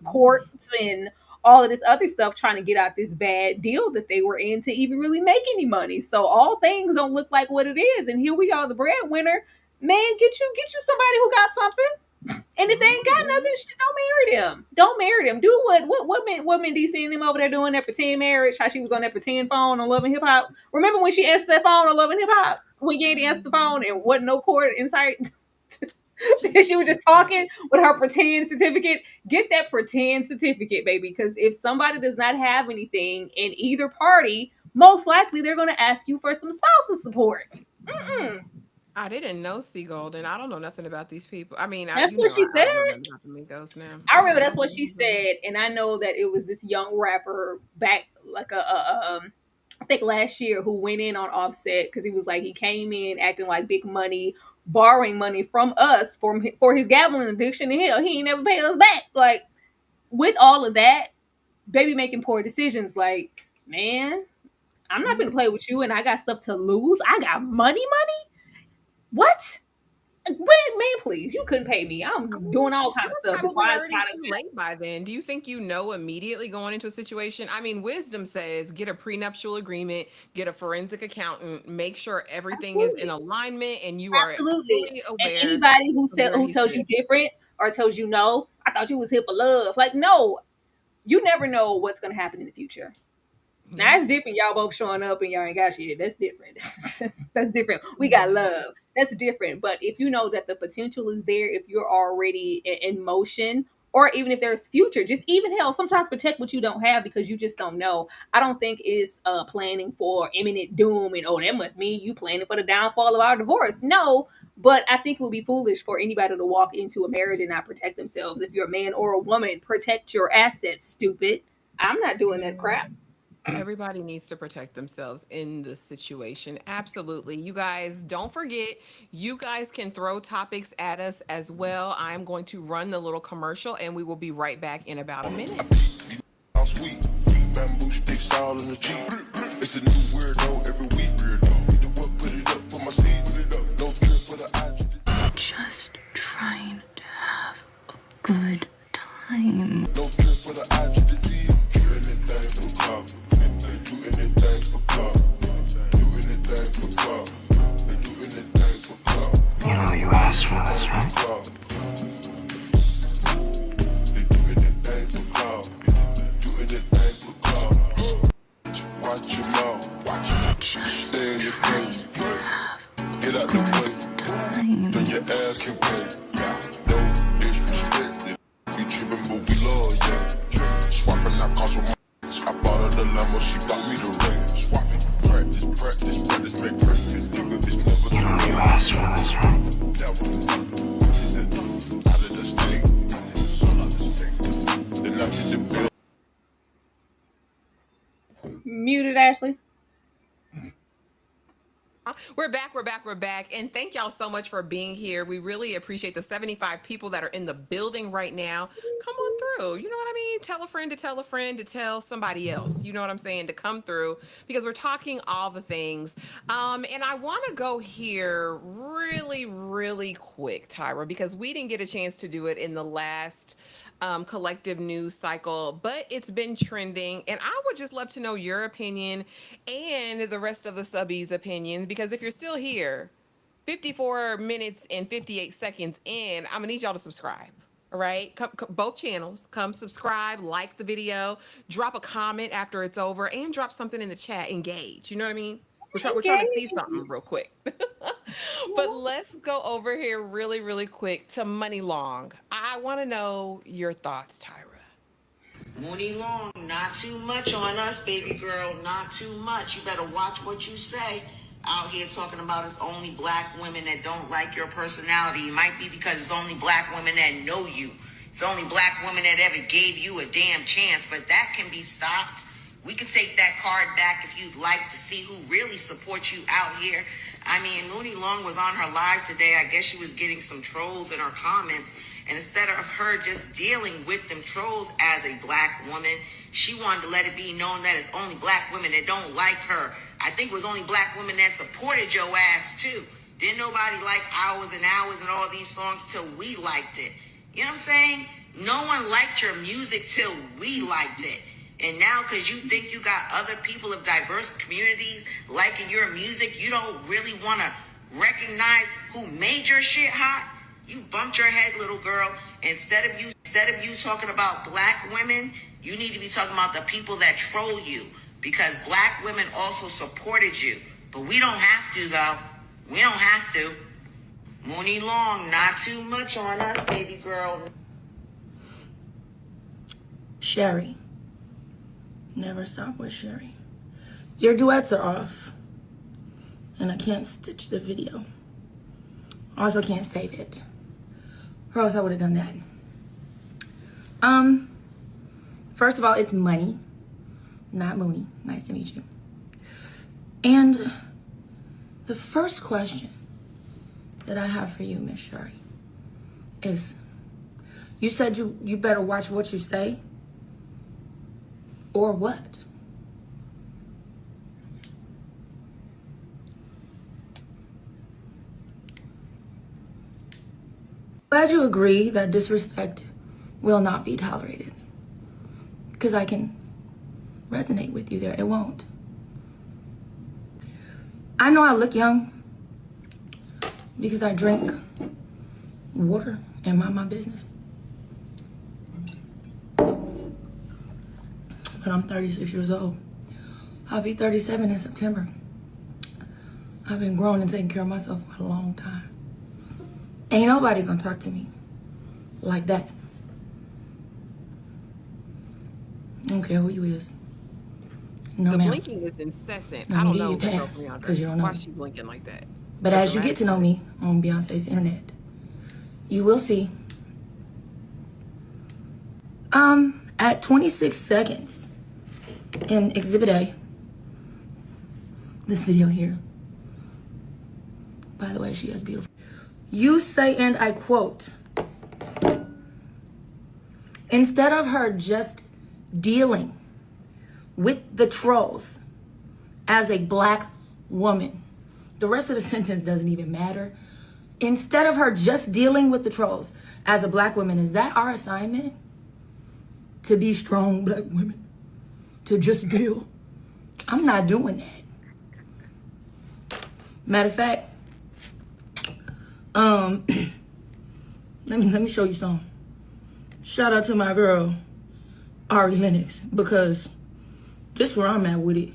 courts and all of this other stuff, trying to get out this bad deal that they were in to even really make any money. So all things don't look like what it is. And here we are, the breadwinner. Man, get you somebody who got something. And if they ain't got nothing, shit, don't marry them. Don't marry them. Do what Mindy seen him over there doing that pretend marriage, how she was on that pretend phone on Love and Hip Hop. Remember when she answered that phone on Love and Hip Hop? When Yandy answered the phone and wasn't no cord in sight? She was just talking with her pretend certificate. Get that pretend certificate, baby. Because if somebody does not have anything in either party, most likely they're going to ask you for some spousal support. I didn't know Seagold, and I don't know nothing about these people. I mean, That's what she I don't know said. nothing about the Migos now. I remember that's what she said, and I know that it was this young rapper back like I think last year, who went in on Offset because he was like, he came in acting like big money, borrowing money from us for his gambling addiction, and hell, he ain't never paid us back. Like, with all of that, baby making poor decisions. Like, man, I'm not gonna play with you, and I got stuff to lose. I got money. What? Man, please, you couldn't pay me. I'm doing all kinds of stuff before I try to. Late by then. Do you think you know immediately going into a situation? I mean, wisdom says get a prenuptial agreement, get a forensic accountant, make sure everything is in alignment, and you are fully aware. And anybody who tells you different or tells you no, I thought you was here for love. Like, no, you never know what's gonna happen in the future. Now it's different. Y'all both showing up and y'all ain't got shit. That's different. That's different. We got love. That's different. But if you know that the potential is there, if you're already in motion, or even if there's future, just even hell, sometimes protect what you don't have because you just don't know. I don't think it's planning for imminent doom and, oh, that must mean you planning for the downfall of our divorce. No, but I think it would be foolish for anybody to walk into a marriage and not protect themselves. If you're a man or a woman, protect your assets, stupid. I'm not doing that crap. Everybody needs to protect themselves in this situation. Absolutely. You guys, don't forget, you guys can throw topics at us as well. I'm going to run the little commercial and we will be right back in about a minute. Sweet bamboo sticks all in the Jeep. It's a new weirdo every week. Put it up for my seeds. No trip for the Just trying to have a good time. No trip for the eye disease. Do anything for club. Do anything for club. Do anything for club. Do anything for club. You know you asked for this, right? They do anything for club. Do anything for club. Watch your mouth. Stay in your place. ass can pay. No disrespect, we trippin' but we love, yeah. Swappin', I cost some. I bought her the Lambo, she bought me the ring. Swapping, practice, make breakfast. Nigga, it's never too late. You asked for this, right? Out of the state, then I hit the bill. Muted, Ashley. We're back. And thank y'all so much for being here. We really appreciate the 75 people that are in the building right now. Come on through. You know what I mean? Tell a friend to tell a friend to tell somebody else. You know what I'm saying? To come through because we're talking all the things. And I want to go here really quick, Tyra, because we didn't get a chance to do it in the last collective news cycle, but it's been trending, and I would just love to know your opinion and the rest of the subbies' opinions, because if you're still here 54 minutes and 58 seconds in, I'm gonna need y'all to subscribe. All right, both channels, come subscribe, like the video, drop a comment after it's over, and drop something in the chat. Engage, you know what I mean? We're trying to see something real quick. But let's go over here really quick to Muni Long. I want to know your thoughts, Tyra. Muni Long, not too much on us, baby girl. Not too much. You better watch what you say. Out here talking about it's only black women that don't like your personality. It might be because it's only black women that know you. It's only black women that ever gave you a damn chance. But that can be stopped. We can take that card back if you'd like to see who really supports you out here. I mean, Muni Long was on her live today. I guess she was getting some trolls in her comments. And instead of her just dealing with them trolls as a black woman, she wanted to let it be known that it's only black women that don't like her. I think it was only black women that supported your ass, too. Didn't nobody like Hours and Hours and all these songs till we liked it. You know what I'm saying? No one liked your music till we liked it. And now, because you think you got other people of diverse communities liking your music, you don't really want to recognize who made your shit hot? You bumped your head, little girl. Instead of you talking about black women, you need to be talking about the people that troll you. Because black women also supported you. But we don't have to, though. We don't have to. Muni Long, not too much on us, baby girl. Sherry. Never stop with Sherry. Your duets are off. And I can't stitch the video. Also can't save it. Or else I would have done that. First of all, it's Money, not Mooney. Nice to meet you. And the first question that I have for you, Miss Sherry, is you said you better watch what you say. Or what? Glad you agree that disrespect will not be tolerated. Because I can resonate with you there. It won't. I know I look young because I drink water and mind my business. But I'm 36 years old. I'll be 37 in September. I've been growing and taking care of myself for a long time. Ain't nobody gonna talk to me like that. I don't care who you is. No, the ma'am. blinking is incessant. I'm I don't gonna know give you a pass, because you don't know. Why is she blinking like that? But as you get to know me on Beyonce's internet, you will see. At 26 seconds in Exhibit A, this video here, by the way, she is beautiful. You say, and I quote, instead of her just dealing with the trolls as a black woman, the rest of the sentence doesn't even matter. Instead of her just dealing with the trolls as a black woman, is that our assignment? To be strong black women? To just deal? I'm not doing that. Matter of fact, let me show you something. Shout out to my girl, Ari Lennox, because this is where I'm at with it.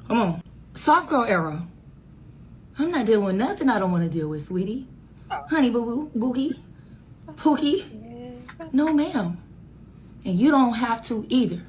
Come on. Soft girl era. I'm not dealing with nothing I don't want to deal with, sweetie. Honey boo boo, boogie, pookie. No, ma'am. And you don't have to either.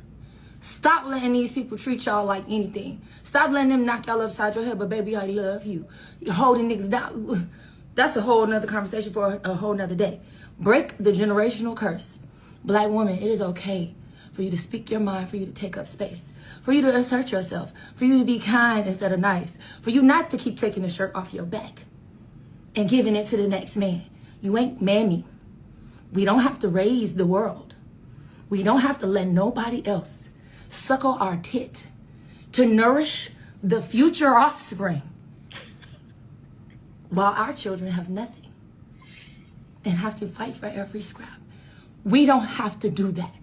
Stop letting these people treat y'all like anything. Stop letting them knock y'all upside your head, but baby, I love you. You're holding niggas down. That's a whole nother conversation for a whole nother day. Break the generational curse. Black woman, it is okay for you to speak your mind, for you to take up space, for you to assert yourself, for you to be kind instead of nice, for you not to keep taking the shirt off your back and giving it to the next man. You ain't mammy. We don't have to raise the world. We don't have to let nobody else suckle our tit to nourish the future offspring while our children have nothing and have to fight for every scrap. We don't have to do that.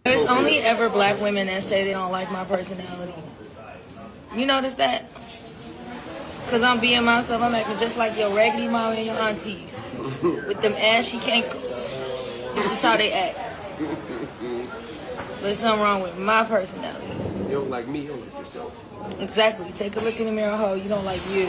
It's only ever black women that say they don't like my personality. You notice that? Because I'm being myself. I'm acting just like your raggedy mom and your aunties with them ashy cankles. This is how they act. There's something wrong with my personality. You don't like me, you don't like yourself. Exactly. Take a look in the mirror, ho. You don't like you.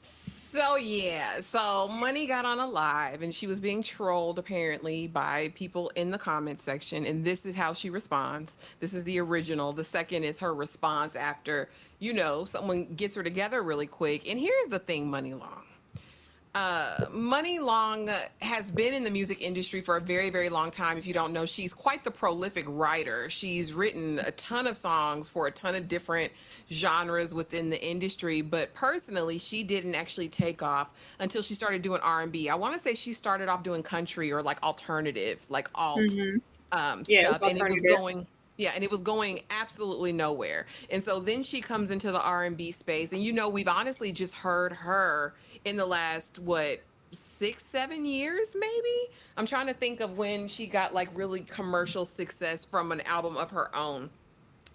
So yeah, so Money got on a live and she was being trolled apparently by people in the comment section, and this is how she responds. This is the original. The second is her response after, you know, someone gets her together really quick. And here's the thing, Money Long. Muni Long has been in the music industry for a very, very long time. If you don't know, she's quite the prolific writer. She's written a ton of songs for a ton of different genres within the industry. But personally, she didn't actually take off until she started doing R&B. I want to say she started off doing country or like alternative, like alt stuff. And it was going... Yeah, and it was going absolutely nowhere. And so then she comes into the R&B space, and you know, we've honestly just heard her in the last, what, 6-7 years maybe? I'm trying to think of when she got like really commercial success from an album of her own.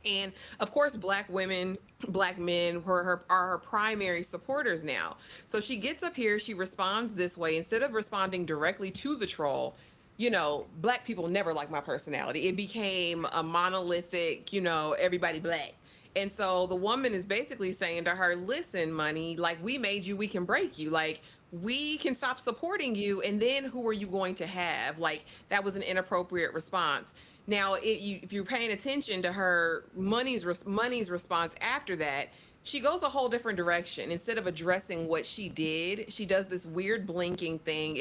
And of course, black women, black men are her primary supporters now. So she gets up here, she responds this way. Instead of responding directly to the troll, you know, black people never liked my personality. It became a monolithic, you know, everybody black. And so the woman is basically saying to her, listen, Money, like, we made you, we can break you. Like, we can stop supporting you. And then who are you going to have? Like, that was an inappropriate response. Now, if you're paying attention to her, Money's response after that, she goes a whole different direction. Instead of addressing what she did, she does this weird blinking thing.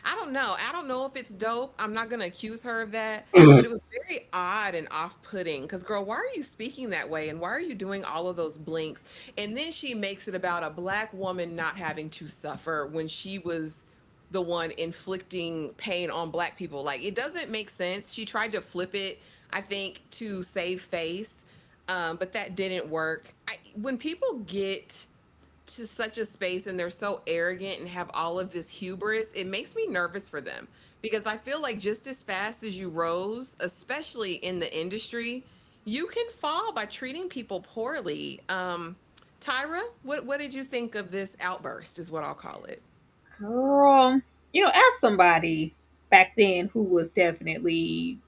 I don't know. I don't know if it's dope. I'm not going to accuse her of that. But it was very odd and off-putting. Because, girl, why are you speaking that way? And why are you doing all of those blinks? And then she makes it about a black woman not having to suffer when she was the one inflicting pain on black people. Like, it doesn't make sense. She tried to flip it, I think, to save face. But that didn't work. When people get to such a space and they're so arrogant and have all of this hubris, it makes me nervous for them, because I feel like just as fast as you rose, especially in the industry, you can fall by treating people poorly. Tyra, what did you think of this outburst, is what I'll call it? Girl, you know, as somebody back then who was definitely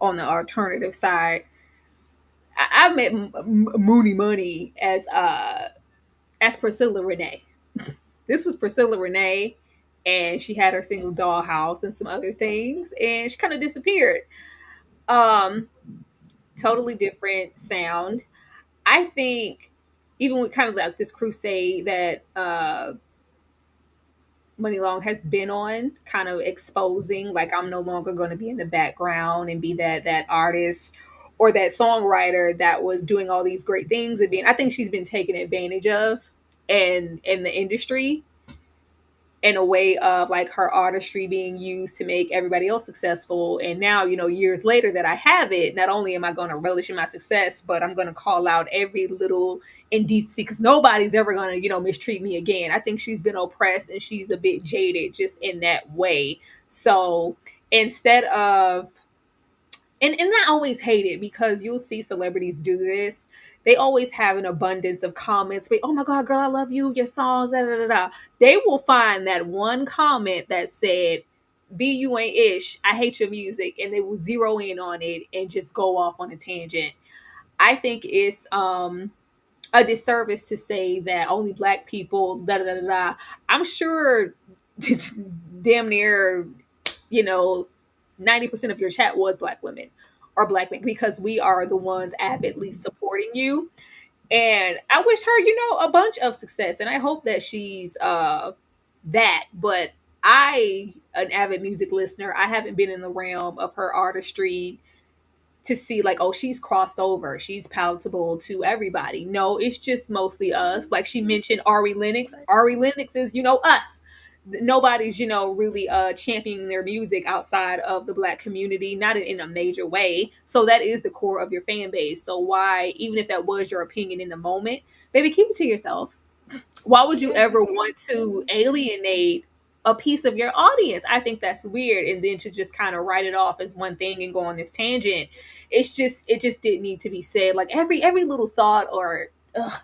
on the alternative side, I met Mooney Money as Priscilla Renee. This was Priscilla Renee, and she had her single Dollhouse and some other things, and she kind of disappeared. Totally different sound. I think even with kind of like this crusade that Muni Long has been on, kind of exposing, like, I'm no longer going to be in the background and be that artist or that songwriter that was doing all these great things. And I think she's been taken advantage of in the industry, in a way of like her artistry being used to make everybody else successful. And now, you know, years later that I have it, not only am I going to relish in my success, but I'm going to call out every little indecency, because nobody's ever going to, you know, mistreat me again. I think she's been oppressed and she's a bit jaded just in that way. So instead of, and I always hate it, because you'll see celebrities do this. They always have an abundance of comments. Oh my God, girl, I love you, your songs, da, da, da, da. They will find that one comment that said, B, you ain't ish, I hate your music. And they will zero in on it and just go off on a tangent. I think it's a disservice to say that only black people da da da da. I'm sure damn near, you know, 90% of your chat was black women or black men because we are the ones avidly supporting you. And I wish her, a bunch of success. And I hope that she's that. But an avid music listener, I haven't been in the realm of her artistry to see like, oh, she's crossed over, she's palatable to everybody. No, it's just mostly us. Like she mentioned Ari Lennox. Ari Lennox is, us. Nobody's, really championing their music outside of the black community, not in a major way. So that is the core of your fan base. So why, even if that was your opinion in the moment, baby, keep it to yourself. Why would you ever want to alienate a piece of your audience? I think that's weird. And then to just kind of write it off as one thing and go on this tangent, it just didn't need to be said. Like every little thought or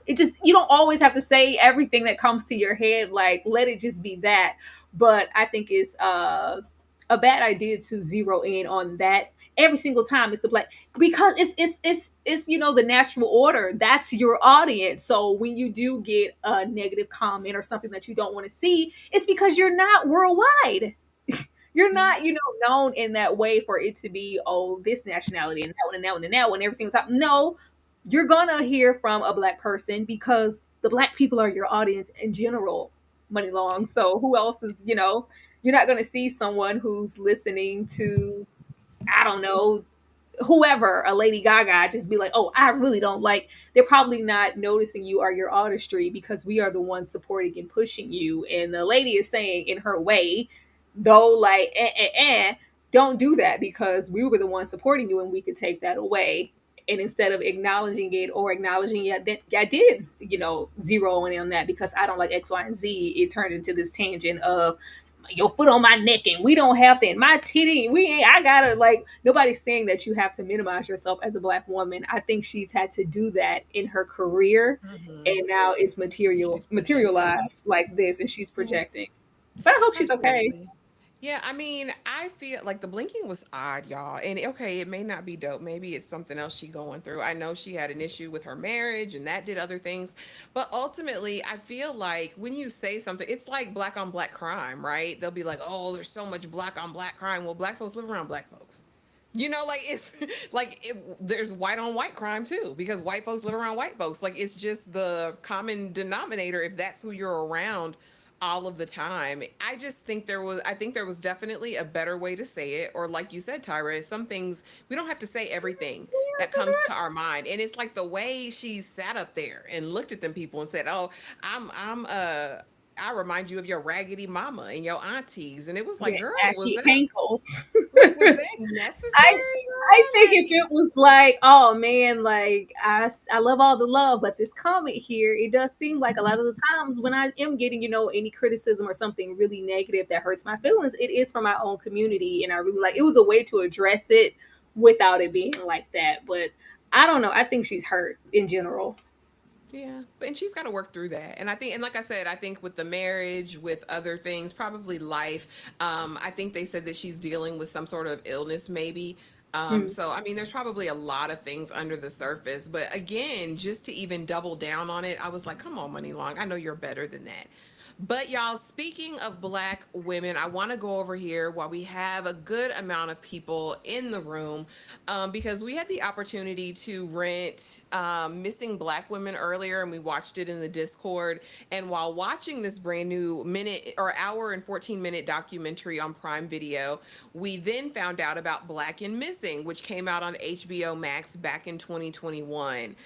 it just, you don't always have to say everything that comes to your head. Like let it just be that. But I think it's a bad idea to zero in on that every single time. It's a black, because it's the natural order. That's your audience. So when you do get a negative comment or something that you don't want to see, it's because you're not worldwide. You're not, known in that way for it to be, oh, this nationality and that one and that one and that one every single time. No, you're gonna hear from a black person because the black people are your audience in general, Money Long. So who else is, you're not gonna see someone who's listening to, I don't know, whoever, a Lady Gaga, just be like, oh, I really don't like. They're probably not noticing you or your artistry because we are the ones supporting and pushing you. And the lady is saying in her way, though, like, don't do that because we were the ones supporting you and we could take that away. And instead of acknowledging it or acknowledging that I did, zero in on that because I don't like X, Y, and Z, it turned into this tangent of your foot on my neck and we don't have that. My titty, I gotta, like, nobody's saying that you have to minimize yourself as a black woman. I think she's had to do that in her career and now it's materialized like this and she's projecting. But I hope she's okay. Yeah, I mean, I feel like the blinking was odd, y'all. And okay, it may not be dope. Maybe it's something else she going through. I know she had an issue with her marriage and that did other things. But ultimately, I feel like when you say something, it's like black on black crime, right? They'll be like, oh, there's so much black on black crime. Well, black folks live around black folks. Like it's like there's white on white crime too, because white folks live around white folks. Like it's just the common denominator if that's who you're around all of the time. I think there was definitely a better way to say it, or like you said, Tyra, some things we don't have to say everything that comes to our mind. And it's like the way she sat up there and looked at them people and said, oh, I remind you of your raggedy mama and your aunties. And it was like, Yeah, girl, ashy ankles. was that necessary? I think if it was like, oh man, like I love all the love, but this comment here, it does seem like a lot of the times when I am getting, any criticism or something really negative that hurts my feelings, it is from my own community. And I really like, it was a way to address it without it being like that. But I don't know. I think she's hurt in general. Yeah, and she's got to work through that. And I think, and like I said, I think with the marriage, with other things, probably life. I think they said that she's dealing with some sort of illness, maybe. So I mean, there's probably a lot of things under the surface. But again, just to even double down on it, I was like, come on, Money Long, I know you're better than that. But y'all, speaking of black women, I want to go over here while we have a good amount of people in the room, because we had the opportunity to rent Missing Black Women earlier, and we watched it in the Discord. And while watching this brand new hour and 14-minute documentary on Prime Video, we then found out about Black and Missing, which came out on HBO Max back in 2021.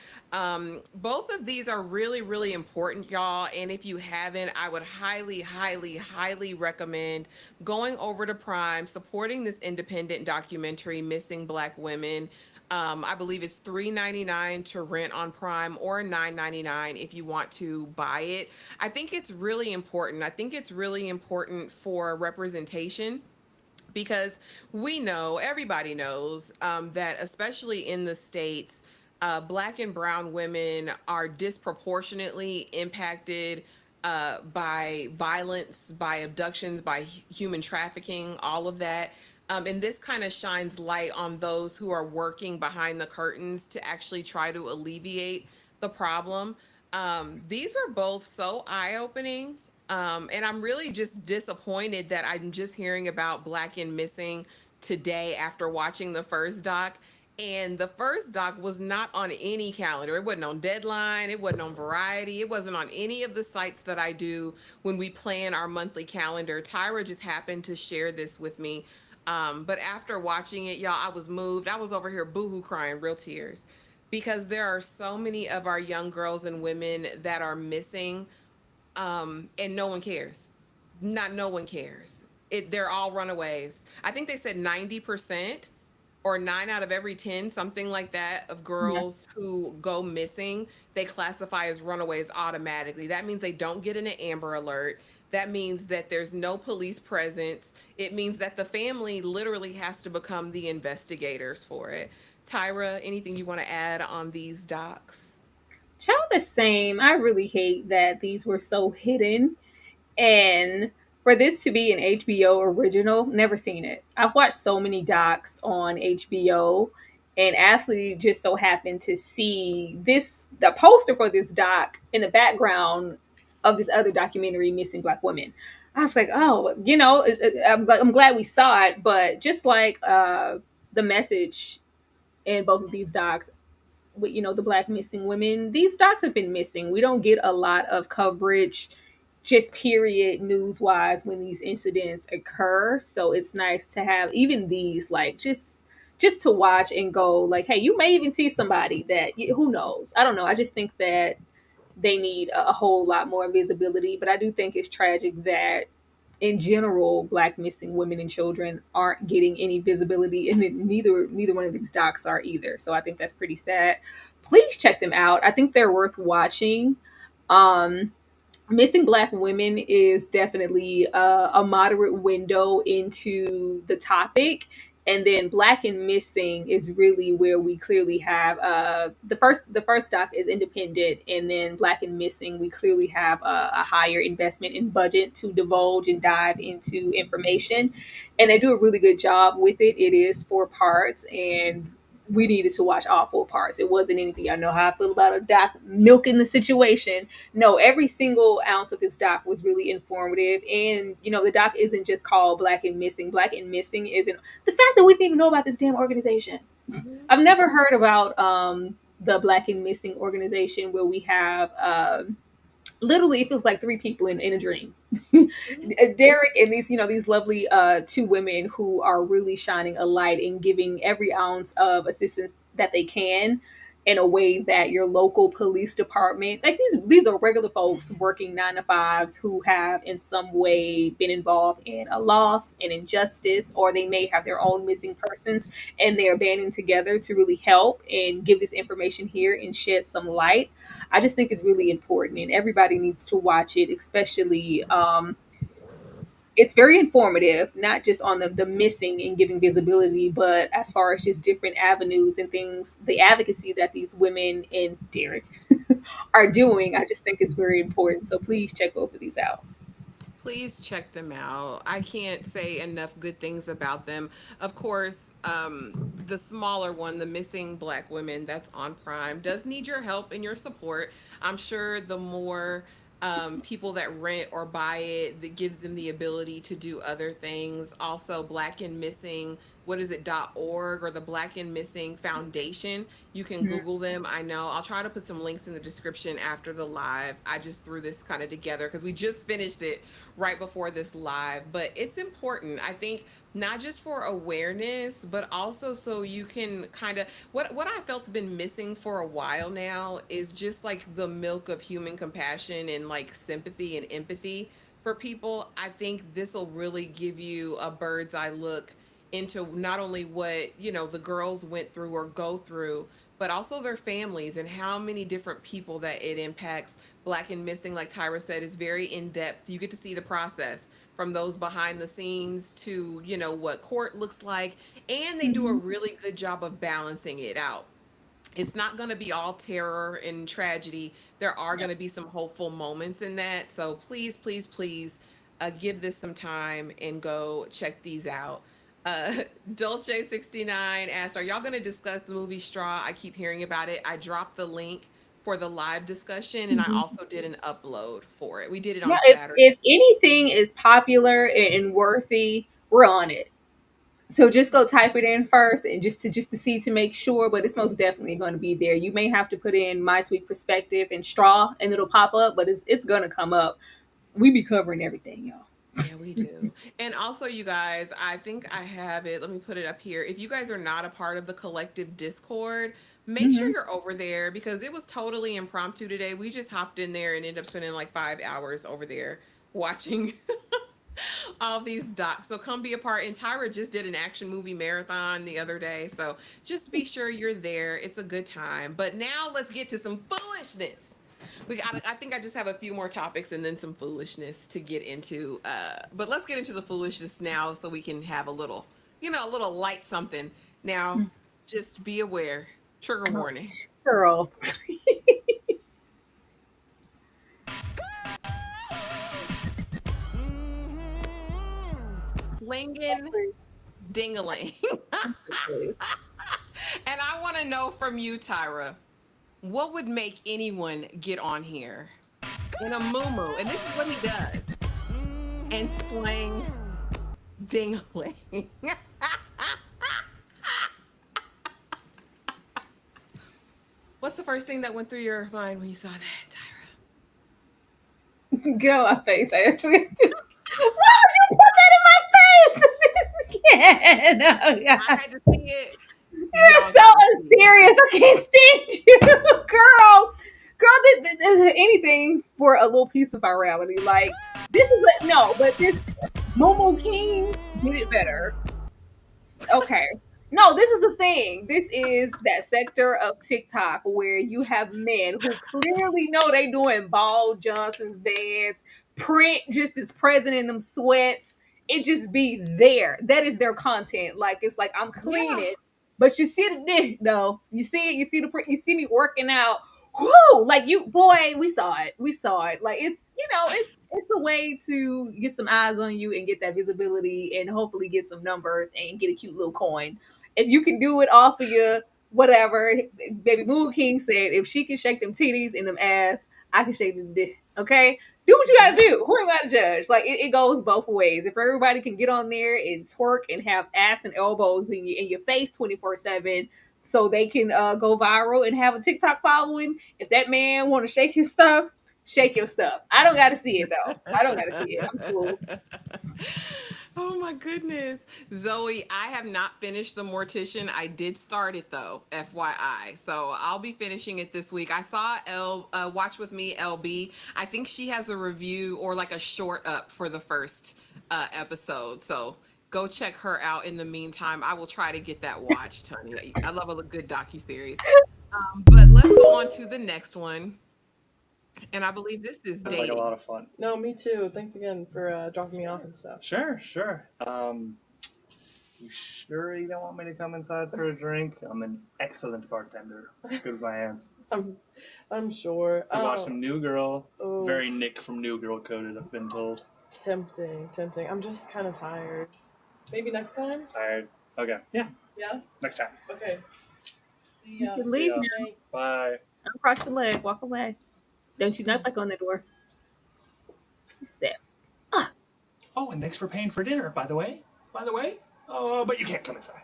Both of these are really, really important, y'all. And if you haven't, I would highly, highly, highly recommend going over to Prime, supporting this independent documentary, Missing Black Women. I believe it's $3.99 to rent on Prime or $9.99 if you want to buy it. I think it's really important. I think it's really important for representation, because everybody knows that especially in the States, Black and brown women are disproportionately impacted by violence, by abductions, by human trafficking, all of that. And this kind of shines light on those who are working behind the curtains to actually try to alleviate the problem. These were both so eye-opening. And I'm really just disappointed that I'm just hearing about Black and Missing today after watching the first doc. And the first doc was not on any calendar. It wasn't on Deadline. It wasn't on Variety. It wasn't on any of the sites that I do when we plan our monthly calendar. Tyra just happened to share this with me. But after watching it, y'all, I was moved. I was over here boohoo crying, real tears, because there are so many of our young girls and women that are missing, and no one cares. Not no one cares. They're all runaways. I think they said 90% or 9 out of every 10, something like that, of Yeah. girls who go missing, they classify as runaways automatically. That means they don't get an Amber Alert. That means that there's no police presence. It means that the family literally has to become the investigators for it. Tyra, anything you want to add on these docs? Child, the same. I really hate that these were so hidden. And for this to be an HBO original, never seen it. I've watched so many docs on HBO, and Ashley just so happened to see the poster for this doc in the background of this other documentary, Missing Black Women. I was like, oh, I'm glad we saw it, but just like the message in both of these docs, with the Black missing women, these docs have been missing. We don't get a lot of coverage, just period news wise, when these incidents occur. So it's nice to have even these, like, just to watch and go, like, hey, you may even see somebody that who knows. I don't know. I just think that they need a whole lot more visibility. But I do think it's tragic that in general, Black missing women and children aren't getting any visibility, and neither one of these docs are either. So I think that's pretty sad. Please check them out. I think they're worth watching. Um, Missing Black Women is definitely a moderate window into the topic. And then Black and Missing is really where we clearly have the first doc is independent, and then Black and Missing we clearly have a higher investment in budget to divulge and dive into information, and they do a really good job with it. It is 4 parts, and we needed to watch all 4 parts. It wasn't anything. I know how I feel about a doc milking the situation. No, every single ounce of this doc was really informative. And, the doc isn't just called Black and Missing. Black and Missing isn't the fact that we didn't even know about this damn organization. I've never heard about the Black and Missing organization, where we have literally it feels like 3 people in a dream. Derek and these lovely 2 women who are really shining a light and giving every ounce of assistance that they can, in a way that your local police department, like, these are regular folks working 9 to 5s who have in some way been involved in a loss, an injustice, or they may have their own missing persons, and they are banding together to really help and give this information here and shed some light. I just think it's really important, and everybody needs to watch it, especially it's very informative, not just on the missing and giving visibility, but as far as just different avenues and things, the advocacy that these women and Derek are doing. I just think it's very important. So please check both of these out. Please check them out. I can't say enough good things about them. Of course, the smaller one, the Missing Black Women, that's on Prime, does need your help and your support. I'm sure the more people that rent or buy it, that gives them the ability to do other things. Also, Black and Missing, what is it, .org, or the Black and Missing Foundation. You can Google them. I know. I'll try to put some links in the description after the live. I just threw this kind of together because we just finished it right before this live. But it's important, I think, not just for awareness, but also so you can kind of, what I felt's been missing for a while now is just like the milk of human compassion and like sympathy and empathy for people. I think this will really give you a bird's eye look into not only what the girls went through or go through, but also their families and how many different people that it impacts. Black and Missing, like Tyra said, is very in depth. You get to see the process from those behind the scenes to what court looks like, and they do a really good job of balancing it out. It's not going to be all terror and tragedy. There are going to be some hopeful moments in that. So please, please, please give this some time and go check these out. Dolce69 asked, are y'all going to discuss the movie Straw? I keep hearing about it. I dropped the link for the live discussion, and I also did an upload for it. We did it Yeah, on if Saturday. anything is popular and worthy, we're on it. So just go type it in first and just to see to make sure, but it's most definitely going to be there. You may have to put in My Sweet Perspective and Straw and it'll pop up, but it's going to come up. We be covering everything, y'all. Yeah, we do. And also, you guys, I think I have it. Let me put it up here. If you guys are not a part of the collective Discord, make sure you're over there because it was totally impromptu today. We just hopped in there and ended up spending like 5 hours over there watching all these docs. So come be a part. And Tyra just did an action movie marathon the other day. So just be sure you're there. It's a good time. But now let's get to some foolishness. I think I just have a few more topics and then some foolishness to get into. But let's get into the foolishness now so we can have a little, a little light something. Now, just be aware. Trigger warning. Girl. Slinging dingaling. And I want to know from you, Tyra, what would make anyone get on here in a moo-moo? And this is what he does. And slang dingling. What's the first thing that went through your mind when you saw that, Tyra? Get on my face, Ashley. Why would you put that in my face? Yeah, no, God. I had to see it. You're so unserious. I can't stand you, girl. Girl, anything for a little piece of virality. Like this is but this Momo King did it better. Okay. No, this is a thing. This is that sector of TikTok where you have men who clearly know they doing Ball Johnson's dance, print just as present in them sweats. It just be there. That is their content. Like it's like I'm cleaning, but you see the dick though. You see it. You see the print. You see me working out. Whoo! Like we saw it. We saw it. Like it's it's a way to get some eyes on you and get that visibility and hopefully get some numbers and get a cute little coin. If you can do it off of your whatever, baby Moon King said, if she can shake them titties and them ass, I can shake them dick. Okay? Do what you gotta do. Who am I to judge? Like it goes both ways. If everybody can get on there and twerk and have ass and elbows in your face 24/7 so they can go viral and have a TikTok following, if that man want to shake his stuff, shake your stuff. I don't gotta see it though. I don't gotta see it. I'm cool. Oh my goodness. Zoe, I have not finished The Mortician. I did start it though, FYI. So I'll be finishing it this week. I saw Watch With Me, LB. I think she has a review or like a short up for the first episode. So go check her out in the meantime. I will try to get that watched, honey. I love a good docuseries. But let's go on to the next one. And I believe this is dating. Like a lot of fun. No, me too. Thanks again for dropping me off and stuff. Sure. You sure you don't want me to come inside for a drink? I'm an excellent bartender. Good with my hands. I'm sure. We watched some New Girl. Oh. Very Nick from New Girl coded, I've been told. Tempting. I'm just kind of tired. Maybe next time? Tired. Okay. Yeah. Yeah? Next time. Okay. See You ya. can leave now. Thanks. Bye. Don't cross your leg. Walk away. Don't you knock back on the door. He said, Oh, and thanks for paying for dinner, by the way. Oh, but you can't come inside.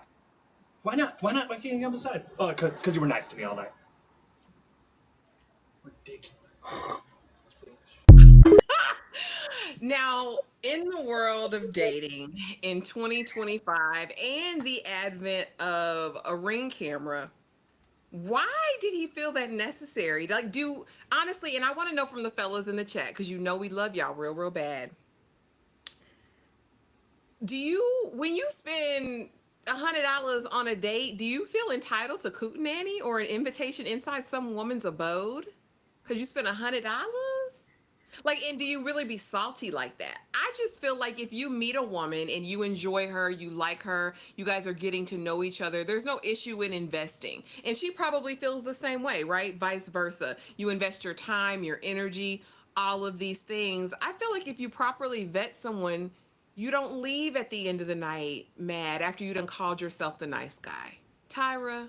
Why not? Why can't you come inside? Oh, because you were nice to me all night. Ridiculous. Now, in the world of dating in 2025 and the advent of a Ring camera, why did he feel that necessary? Like, honestly, and I want to know from the fellas in the chat, because we love y'all real bad. When you spend $100 on a date, do you feel entitled to Cootenanny or an invitation inside some woman's abode? Because you spent $100? Like, and do you really be salty like that? I just feel like if you meet a woman and you enjoy her, you like her, you guys are getting to know each other, there's no issue in investing. And she probably feels the same way, right? Vice versa. You invest your time, your energy, all of these things. I feel like if you properly vet someone, you don't leave at the end of the night mad after you done called yourself the nice guy. Tyra,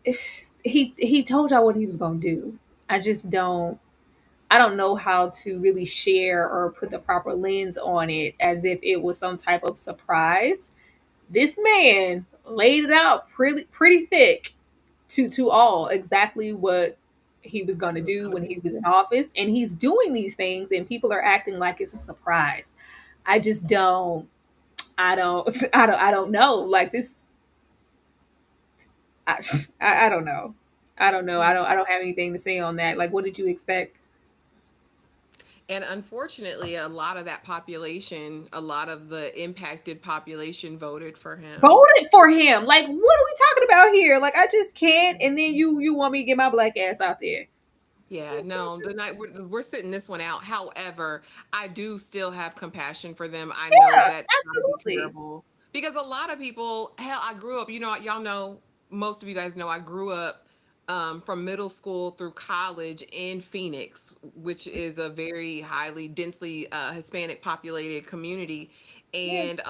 he told y'all what he was gonna do. I don't know how to really share or put the proper lens on it as if it was some type of surprise. This man laid it out pretty thick to all exactly what he was going to do when he was in office, and he's doing these things and people are acting like it's a surprise. I just don't I don't know. Like this I, I don't know. I don't know. I don't have anything to say on that. Like what did you expect? And unfortunately, a lot of that population, a lot of the impacted population voted for him. Voted for him. Like, what are we talking about here? Like, I just can't. And then you want me to get my black ass out there? Yeah, no, the night we're sitting this one out. However, I do still have compassion for them. I know Yeah, that gotta be absolutely. terrible because a lot of people, hell, I grew up, y'all know, most of you guys know I grew up from middle school through college in Phoenix, which is a very highly densely Hispanic populated community. Yeah. And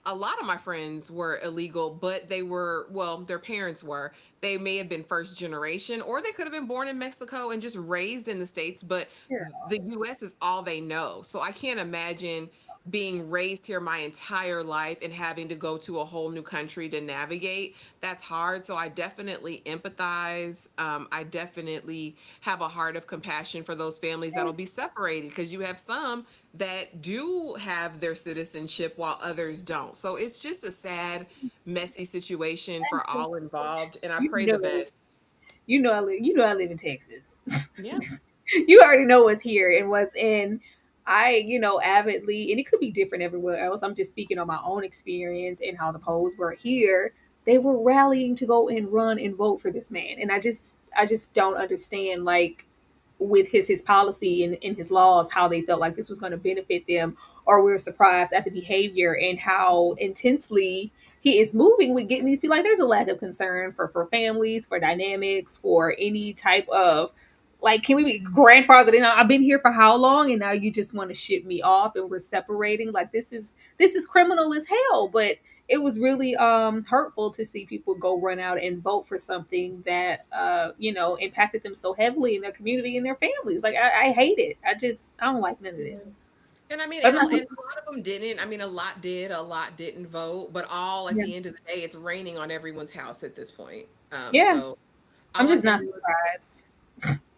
a lot of my friends were illegal, but they were, well, their parents were. They may have been first generation, or they could have been born in Mexico and just raised in the States, but Yeah. the US is all they know. So I can't imagine being raised here my entire life and having to go to a whole new country to navigate. That's hard. So I definitely empathize. I definitely have a heart of compassion for those families that'll be separated, because you have some that do have their citizenship while others don't. So it's just a sad, messy situation for all involved. And I You pray the know, best. I live in Texas. Yeah. You already know what's here and what's in. I, avidly, and it could be different everywhere else. I'm just speaking on my own experience and how the polls were here. They were rallying to go and run and vote for this man, and I just don't understand, like, with his policy and his laws, how they felt like this was going to benefit them, or we're surprised at the behavior and how intensely he is moving with getting these people. Like, there's a lack of concern for families, for dynamics, for any type of, like, can we be grandfathered in? I've been here for how long, and now you just want to ship me off, and we're separating. Like, this is criminal as hell. But it was really hurtful to see people go run out and vote for something that impacted them so heavily in their community and their families. Like, I hate it. I don't like none of this. And I mean, But and a lot of them didn't. I mean, a lot did, a lot didn't vote, but all at yeah, the end of the day, it's raining on everyone's house at this point. yeah, So I'm all I just can not do is, surprised.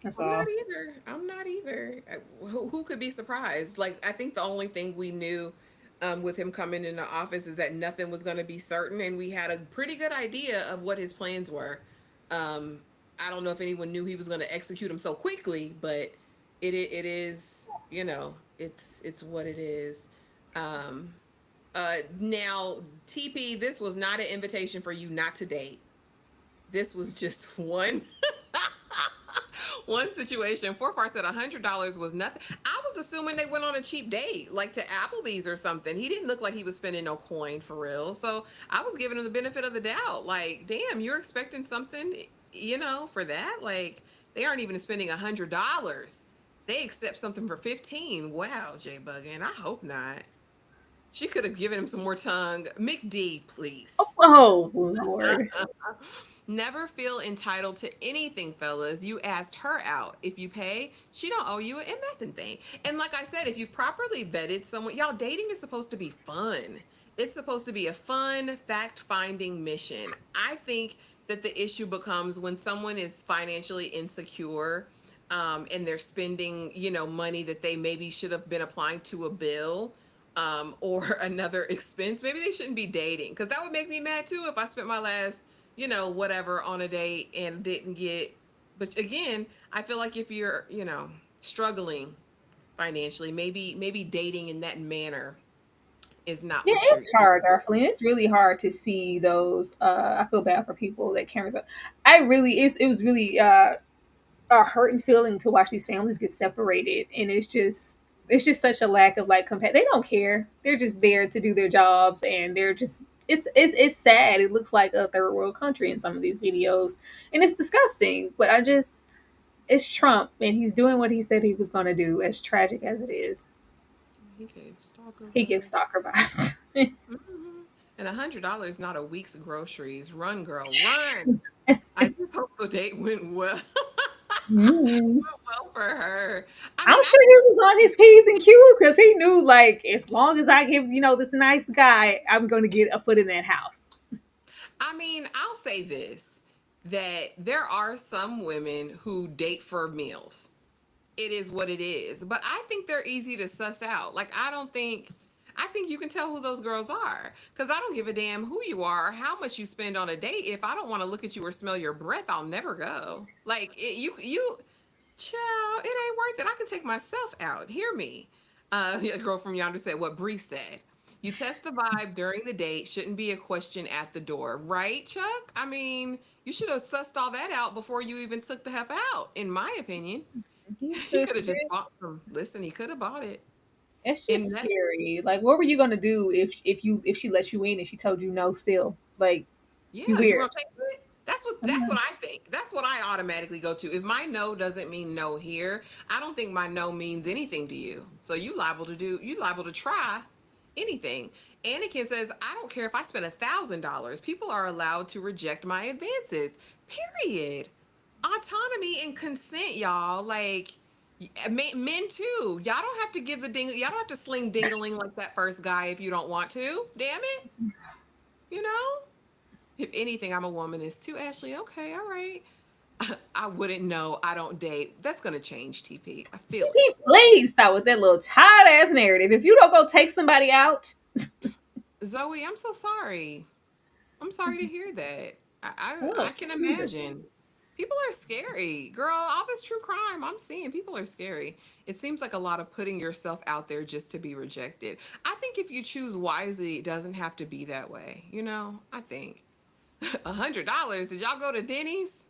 That's I'm not all. either. I'm not either. Who could be surprised? Like, I think the only thing we knew with him coming into office is that nothing was going to be certain, and we had a pretty good idea of what his plans were. Um, I don't know if anyone knew he was going to execute them so quickly, but it is, it's what it is. Um, Now, TP, this was not an invitation for you not to date. This was just one one situation. Four parts at $100 was nothing. I was assuming they went on a cheap date, like to Applebee's or something. He didn't look like he was spending no coin for real. So I was giving him the benefit of the doubt. Like, damn, you're expecting something, for that? Like, they aren't even spending $100. They accept something for 15. Wow, J Buggin. I hope not. She could have given him some more tongue. McD, please. Oh Lord. Never feel entitled to anything, fellas. You asked her out. If you pay, she don't owe you a nothing thing. And like I said, if you've properly vetted someone, y'all, dating is supposed to be fun. It's supposed to be a fun, fact-finding mission. I think that the issue becomes when someone is financially insecure, and they're spending, money that they maybe should have been applying to a bill, or another expense. Maybe they shouldn't be dating, because that would make me mad too if I spent my last whatever on a date and didn't get. But again, I feel like if you're, struggling financially, maybe dating in that manner is not Yeah, what you're. it's hard, Darflene. It's really hard to see those. I feel bad for people that can't. It was really a hurting feeling to watch these families get separated, and it's just such a lack of, like, they don't care. They're just there to do their jobs, and they're just it's sad. It looks like a third world country in some of these videos, and it's disgusting. But it's Trump, and he's doing what he said he was going to do. As tragic as it is, He gave stalker he gives vibes. stalker vibes. Mhm. And $100 not a week's groceries. Run, girl, run. I just hope the date went well. Mm. Well for her. I I'm mean, sure he was on his P's and Q's because he knew, like, as long as I give, this nice guy, I'm going to get a foot in that house. I'll say this, that there are some women who date for meals. It is what it is. But I think they're easy to suss out. Like, I think you can tell who those girls are. Because I don't give a damn who you are or how much you spend on a date. If I don't want to look at you or smell your breath, I'll never go. Like, child, it ain't worth it. I can take myself out. Hear me. A girl from yonder said what Bree said. You test the vibe during the date. Shouldn't be a question at the door. Right, Chuck? I mean, you should have sussed all that out before you even took the F out, in my opinion. He could have just bought some. Listen, he could have bought it. It's just scary. Like, what were you gonna do if she let you in and she told you no still? Like, Yeah, you you weird. gonna take it? That's what I think. That's what I automatically go to. If my no doesn't mean no here, I don't think my no means anything to you. So you liable to try anything. Anakin says, I don't care if I spend $1,000. People are allowed to reject my advances. Period. Autonomy and consent, y'all. Like, men too. Y'all don't have to give the ding. Y'all don't have to sling dingaling like that first guy if you don't want to. Damn it. You know. If anything, I'm a womanist too, Ashley. Okay, all right. I wouldn't know. I don't date. That's gonna change, TP. I feel it. Please stop with that little tired ass narrative. If you don't go take somebody out, Zoe, I'm so sorry. I'm sorry to hear that. I can imagine. People are scary. Girl, all this true crime I'm seeing, people are scary. It seems like a lot of putting yourself out there just to be rejected. I think if you choose wisely, it doesn't have to be that way. I think. $100. Did y'all go to Denny's?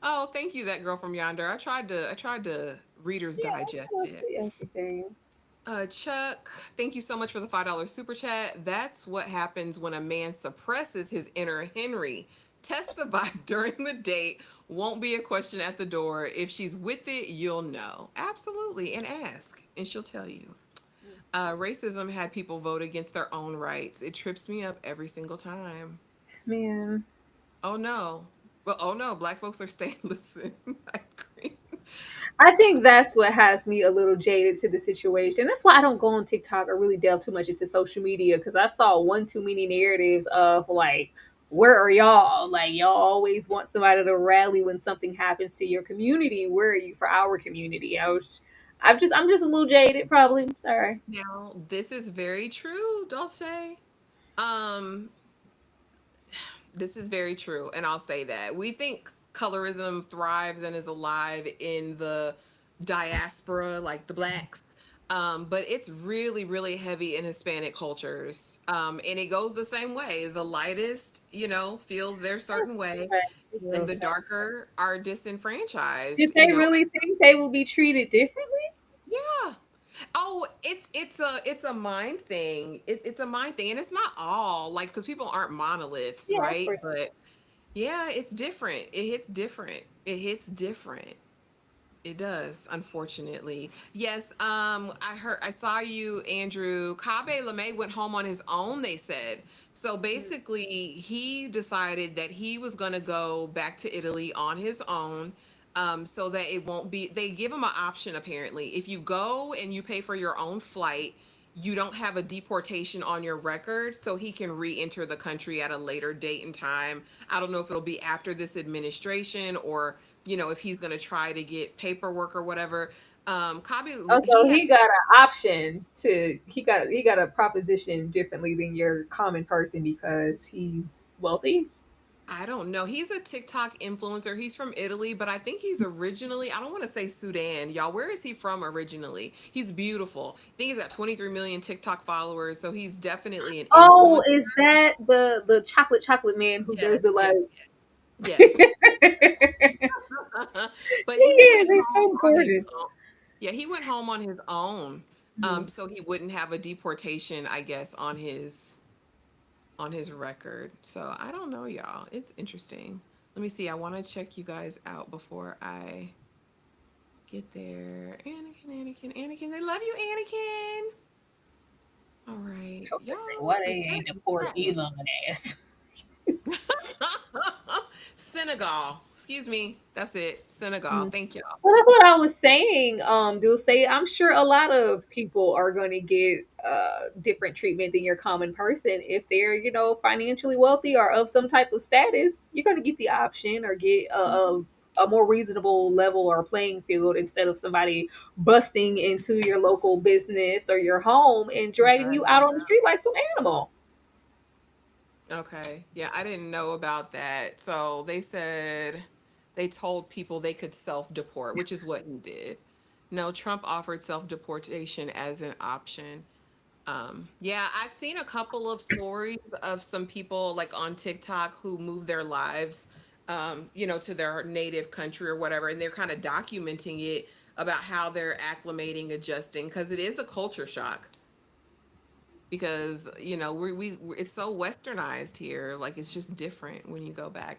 Oh, thank you, that girl from yonder. I tried to Reader's Digest it. Chuck, thank you so much for the $5 super chat. That's what happens when a man suppresses his inner Henry. Test the vibe during the date. Won't be a question at the door. If she's with it, you'll know. Absolutely. And ask, and she'll tell you. Racism had people vote against their own rights. It trips me up every single time. man. Oh no. Well, oh no, black folks are staying. Listen, I agree. I think that's what has me a little jaded to the situation. That's why I don't go on TikTok or really delve too much into social media, because I saw one too many narratives of like, where are y'all? Like, y'all always want somebody to rally when something happens to your community. Where are you for our community? I'm just a little jaded, probably. Sorry. Now, this is very true, Dulce. Um, this is very true, and I'll say that. We think colorism thrives and is alive in the diaspora, like the blacks. But it's really, really heavy in Hispanic cultures. And it goes the same way. The lightest, feel their certain way, and the darker are disenfranchised, Did they really think they will be treated differently? Yeah. Oh, it's a mind thing. It's a mind thing, and it's not all like, because people aren't monoliths, Yeah, of right? course. But yeah, it's different. It hits different. It hits different. It does, unfortunately. Yes, I saw you, Andrew. Kabe LeMay went home on his own, they said. So basically, he decided that he was going to go back to Italy on his own, so that it won't be, they give him an option apparently. If you go and you pay for your own flight, you don't have a deportation on your record, so he can re-enter the country at a later date and time. I don't know if it'll be after this administration, or if he's going to try to get paperwork or whatever. Kabi, Oh, so he got an option to he got a proposition differently than your common person because he's wealthy. I don't know. He's a TikTok influencer. He's from Italy, but I think he's originally, I don't want to say Sudan. Y'all, where is he from originally? He's beautiful. I think he's got 23 million TikTok followers, so he's definitely an Oh, influencer. is that the chocolate man who does the like? Yes. But he went they're so home on his gorgeous. own. Yeah, he went home on his own, so he wouldn't have a deportation, I guess, on his record. So I don't know, y'all. It's interesting. Let me see. I want to check you guys out before I get there. Anakin. They love you, Anakin. Yo, saying, why they the ain't chat is deport cracking. Elon ass? Senegal. Excuse me. That's it. Senegal. Thank y'all. Well, that's what I was saying. Do say I'm sure a lot of people are going to get different treatment than your common person if they're, financially wealthy or of some type of status. You're going to get the option or get a more reasonable level or playing field instead of somebody busting into your local business or your home and dragging you out on the street like some animal. Okay. Yeah, I didn't know about that. So they said they told people they could self-deport, which is what he did. No, Trump offered self-deportation as an option. Yeah, I've seen a couple of stories of some people like on TikTok who move their lives, to their native country or whatever, and they're kind of documenting it about how they're acclimating, adjusting, because it is a culture shock. Because it's so westernized here, like it's just different when you go back.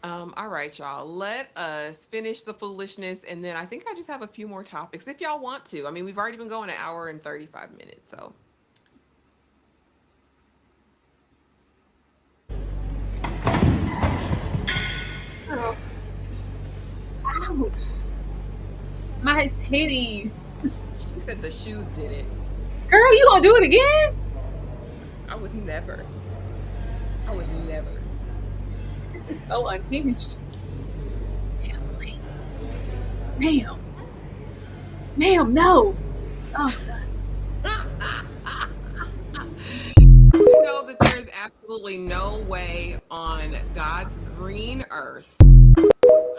All right, y'all, let us finish the foolishness, and then I think I just have a few more topics if y'all want to. I mean, we've already been going an hour and 35 minutes, so. Oh. Ouch. My titties. She said the shoes did it. Girl, you gonna do it again? I would never. I would never. This is so unhinged. Ma'am, please. Ma'am. Ma'am, no. Oh, You know that there's absolutely no way on God's green earth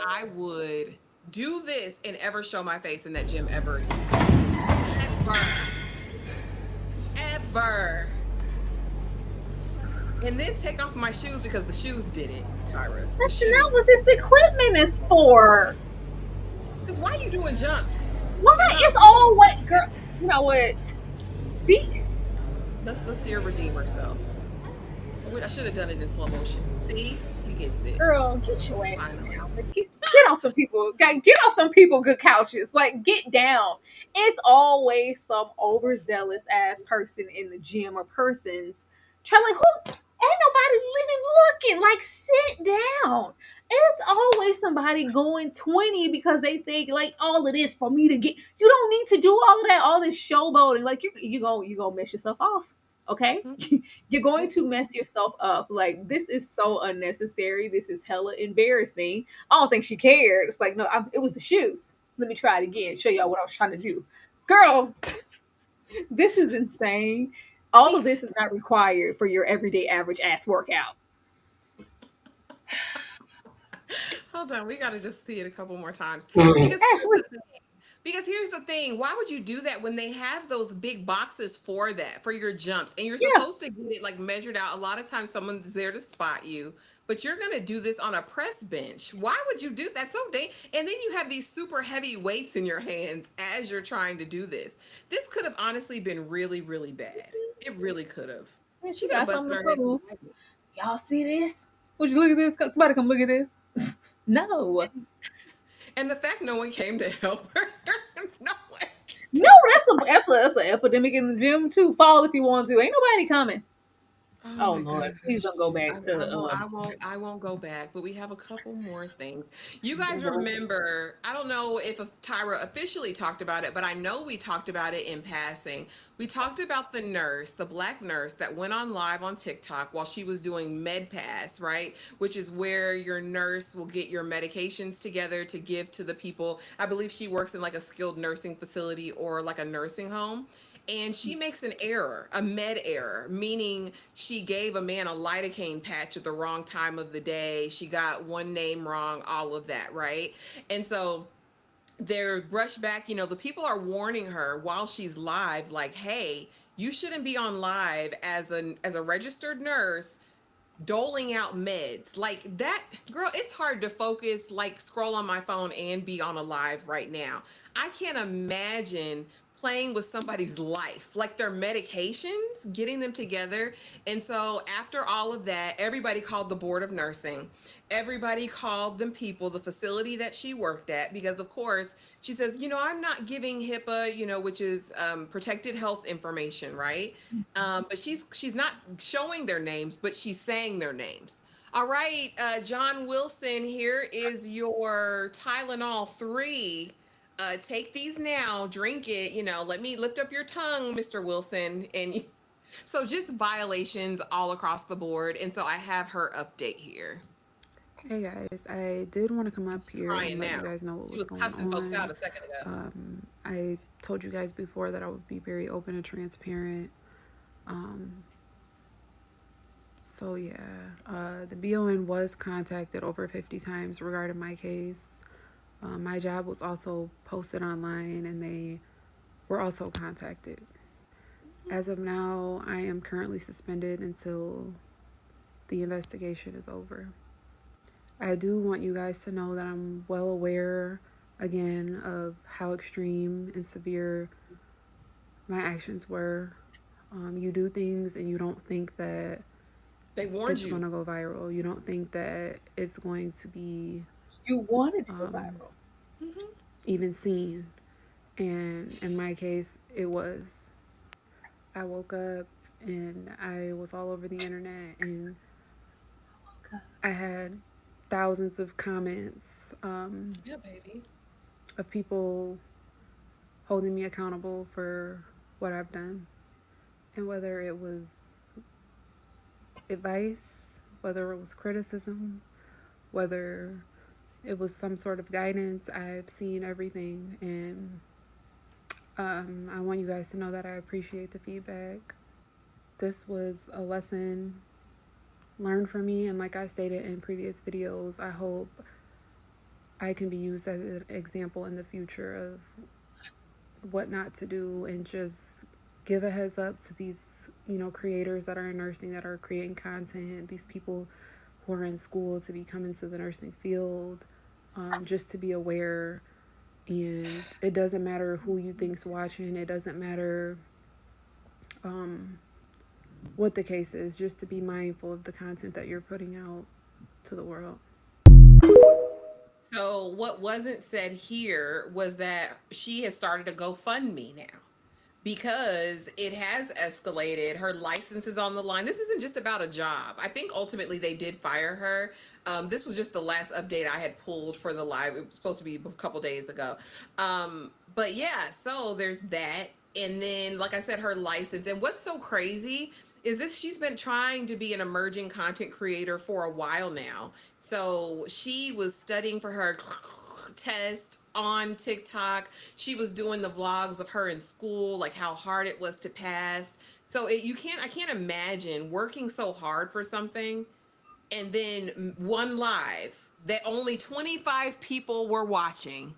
I would do this and ever show my face in that gym ever again. Ever. Ever. And then take off my shoes because the shoes did it, Tyra. that's not what this equipment is for. Because why are you doing jumps? Why? It's all what, girl. You know what? Let's see her redeem herself. I should have done it in slow motion. See? She gets it. Girl, get your ass down. Like, get off them people. Get off them people good couches. Like, get down. It's always some overzealous ass person in the gym or persons trying like, who ain't nobody living looking. Like, sit down. It's always somebody going 20 because they think like all of this for me to get. You don't need to do all of that, all this showboating. Like you gonna mess yourself off. Okay, you're going to mess yourself up. Like, this is so unnecessary. This is hella embarrassing. I don't think she cared. It's like, no, it was the shoes. Let me try it again. Show y'all what I was trying to do. Girl, this is insane. All of this is not required for your everyday average ass workout. Hold on, we gotta just see it a couple more times. Because here's the thing, why would you do that when they have those big boxes for that, for your jumps, and you're supposed to get it like measured out? A lot of times someone's there to spot you, but you're gonna do this on a press bench. Why would you do that? And then you have these super heavy weights in your hands as you're trying to do this. This could have honestly been really, really bad. It really could have. She got something to prove. Y'all see this? Would you look at this? Somebody come look at this. No. And the fact no one came to help her. No, that's an epidemic in the gym too. Fall if you want to. Ain't nobody coming. Oh Lord, please don't go back to. I won't go back. But we have a couple more things. You guys remember? I don't know if Tyra officially talked about it, but I know we talked about it in passing. We talked about the nurse, the black nurse that went on live on TikTok while she was doing MedPass, right? Which is where your nurse will get your medications together to give to the people. I believe she works in like a skilled nursing facility or like a nursing home. And she makes an error, a med error, meaning she gave a man a lidocaine patch at the wrong time of the day. She got one name wrong, all of that, right? And so they're brushed back. The people are warning her while she's live, like, hey, you shouldn't be on live as a registered nurse doling out meds like that. Girl, it's hard to focus, like scroll on my phone and be on a live right now. I can't imagine playing with somebody's life, like their medications, getting them together. And so after all of that, everybody called the board of nursing. Everybody called them people, the facility that she worked at, because of course She says, I'm not giving HIPAA, which is protected health information, right? But she's not showing their names, but she's saying their names. All right, John Wilson, here is your Tylenol 3. Take these now, drink it. Let me lift up your tongue, Mr. Wilson. And so just violations all across the board. And so I have her update here. Hey guys, I did want to come up here Crying and let now. you guys know what She was was going cussing folks out on. a second ago. I told you guys before that I would be very open and transparent. So yeah, the BON was contacted over 50 times regarding my case. My job was also posted online and they were also contacted. As of now, I am currently suspended until the investigation is over. I do want you guys to know that I'm well aware, again, of how extreme and severe my actions were. You do things and you don't think that they warned it's going to go viral. You don't think that it's going to be... You want it to go viral. Even seen. And in my case, it was. I woke up and I was all over the internet and I had thousands of comments yeah, baby. of people holding me accountable for what I've done. And whether it was advice, whether it was criticism, whether it was some sort of guidance, I've seen everything. And I want you guys to know that I appreciate the feedback. This was a lesson learned for me, and like I stated in previous videos, I hope I can be used as an example in the future of what not to do, and just give a heads up to these, creators that are in nursing, that are creating content, these people who are in school to be coming to the nursing field, just to be aware. And it doesn't matter who you think's watching, it doesn't matter what the case is, just to be mindful of the content that you're putting out to the world. So what wasn't said here was that she has started a GoFundMe now because it has escalated. Her license is on the line. This isn't just about a job. I think ultimately they did fire her. This was just the last update I had pulled for the live. It was supposed to be a couple days ago. But yeah, so there's that. And then, like I said, her license. And what's so crazy is this, she's been trying to be an emerging content creator for a while now. So she was studying for her test on TikTok. She was doing the vlogs of her in school, like how hard it was to pass. So I can't imagine working so hard for something and then one live that only 25 people were watching,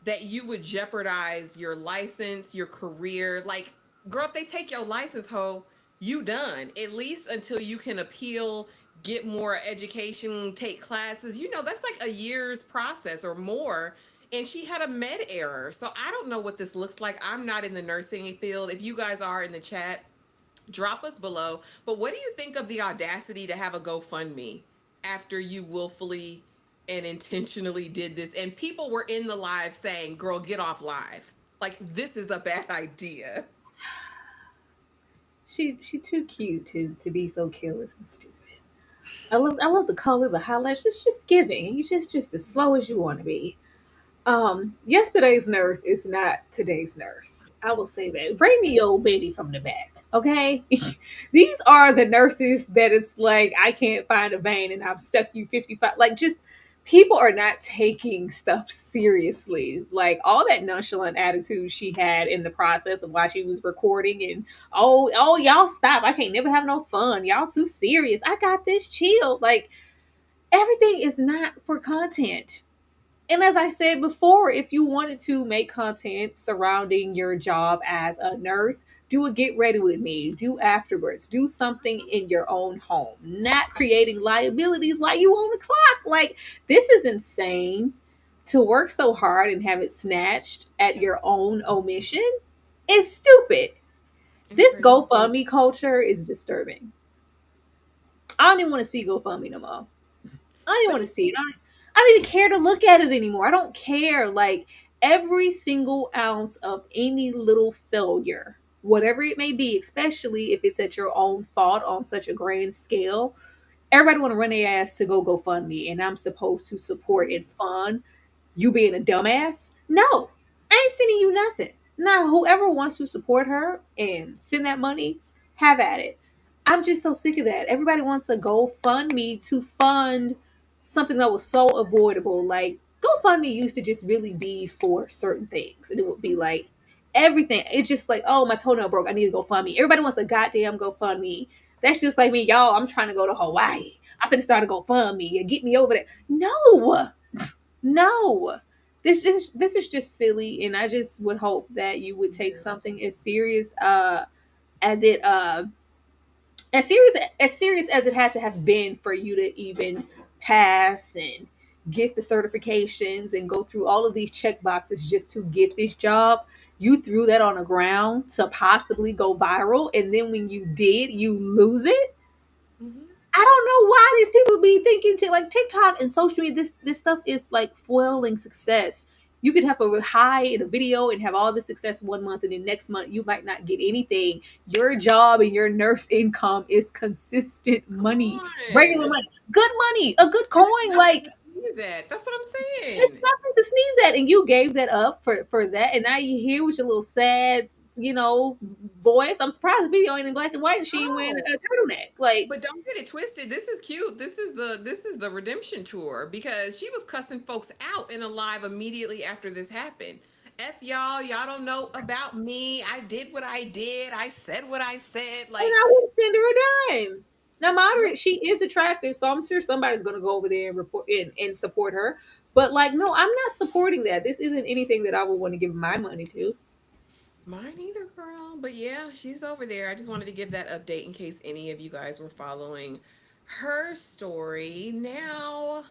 that you would jeopardize your license, your career. Like, girl, if they take your license, ho, you done. At least until you can appeal, get more education, take classes. That's like a year's process or more. And she had a med error. So I don't know what this looks like. I'm not in the nursing field. If you guys are in the chat, drop us below. But what do you think of the audacity to have a GoFundMe after you willfully and intentionally did this? And people were in the live saying, girl, get off live. Like, this is a bad idea. She too cute to be so careless and stupid. I love the color, the highlights. Just giving. You just as slow as you want to be. Yesterday's nurse is not today's nurse. I will say that. Bring me your old baby from the back, okay? These are the nurses that it's like, I can't find a vein and I've stuck you 55. Like, just people are not taking stuff seriously. Like, all that nonchalant attitude she had in the process of why she was recording, and oh y'all stop. I can't never have no fun. Y'all too serious. I got this, chill. Like, everything is not for content. And as I said before, if you wanted to make content surrounding your job as a nurse, do a get ready with me. Do afterwards. Do something in your own home. Not creating liabilities while you on the clock. Like, this is insane. To work so hard and have it snatched at your own omission is stupid. This GoFundMe culture is disturbing. I don't even want to see GoFundMe no more. I don't even want to see it. I don't even care to look at it anymore. I don't care. Like, every single ounce of any little failure, whatever it may be, especially if it's at your own fault on such a grand scale, everybody want to run their ass to go GoFundMe, and I'm supposed to support and fund you being a dumbass? No, I ain't sending you nothing. Now, whoever wants to support her and send that money, have at it. I'm just so sick of that. Everybody wants to GoFundMe to fund something that was so avoidable. Like, GoFundMe used to just really be for certain things, and it would be like everything. It's just like, oh, my toenail broke, I need to GoFundMe. Everybody wants a goddamn GoFundMe. That's just like me, y'all. I'm trying to go to Hawaii. I'm finna start a GoFundMe and get me over there. No, no. This is just silly, and I just would hope that you would take something as serious as it as serious as it had to have been for you to even pass and get the certifications and go through all of these check boxes just to get this job. You threw that on the ground to possibly go viral, and then when you did, you lose it. I don't know why these people be thinking like TikTok and social media. This stuff is like foiling success. You could have a high in a video and have all the success 1 month, and then next month you might not get anything. Your job and your nurse income is consistent money, regular money, good money, a good coin. Like, that's what I'm saying. It's nothing to sneeze at, and you gave that up for that, and now you here with your little sad, voice. I'm surprised video ain't in black and white, and she ain't wearing a turtleneck. Like, but don't get it twisted. This is cute. This is the redemption tour, because she was cussing folks out in a live immediately after this happened. F y'all don't know about me. I did what I did. I said what I said. Like, and I wouldn't send her a dime. Now, moderate, she is attractive, so I'm sure somebody's going to go over there and report and support her. But like, no, I'm not supporting that. This isn't anything that I would want to give my money to. Mine either, girl. But yeah, she's over there. I just wanted to give that update in case any of you guys were following her story. Now,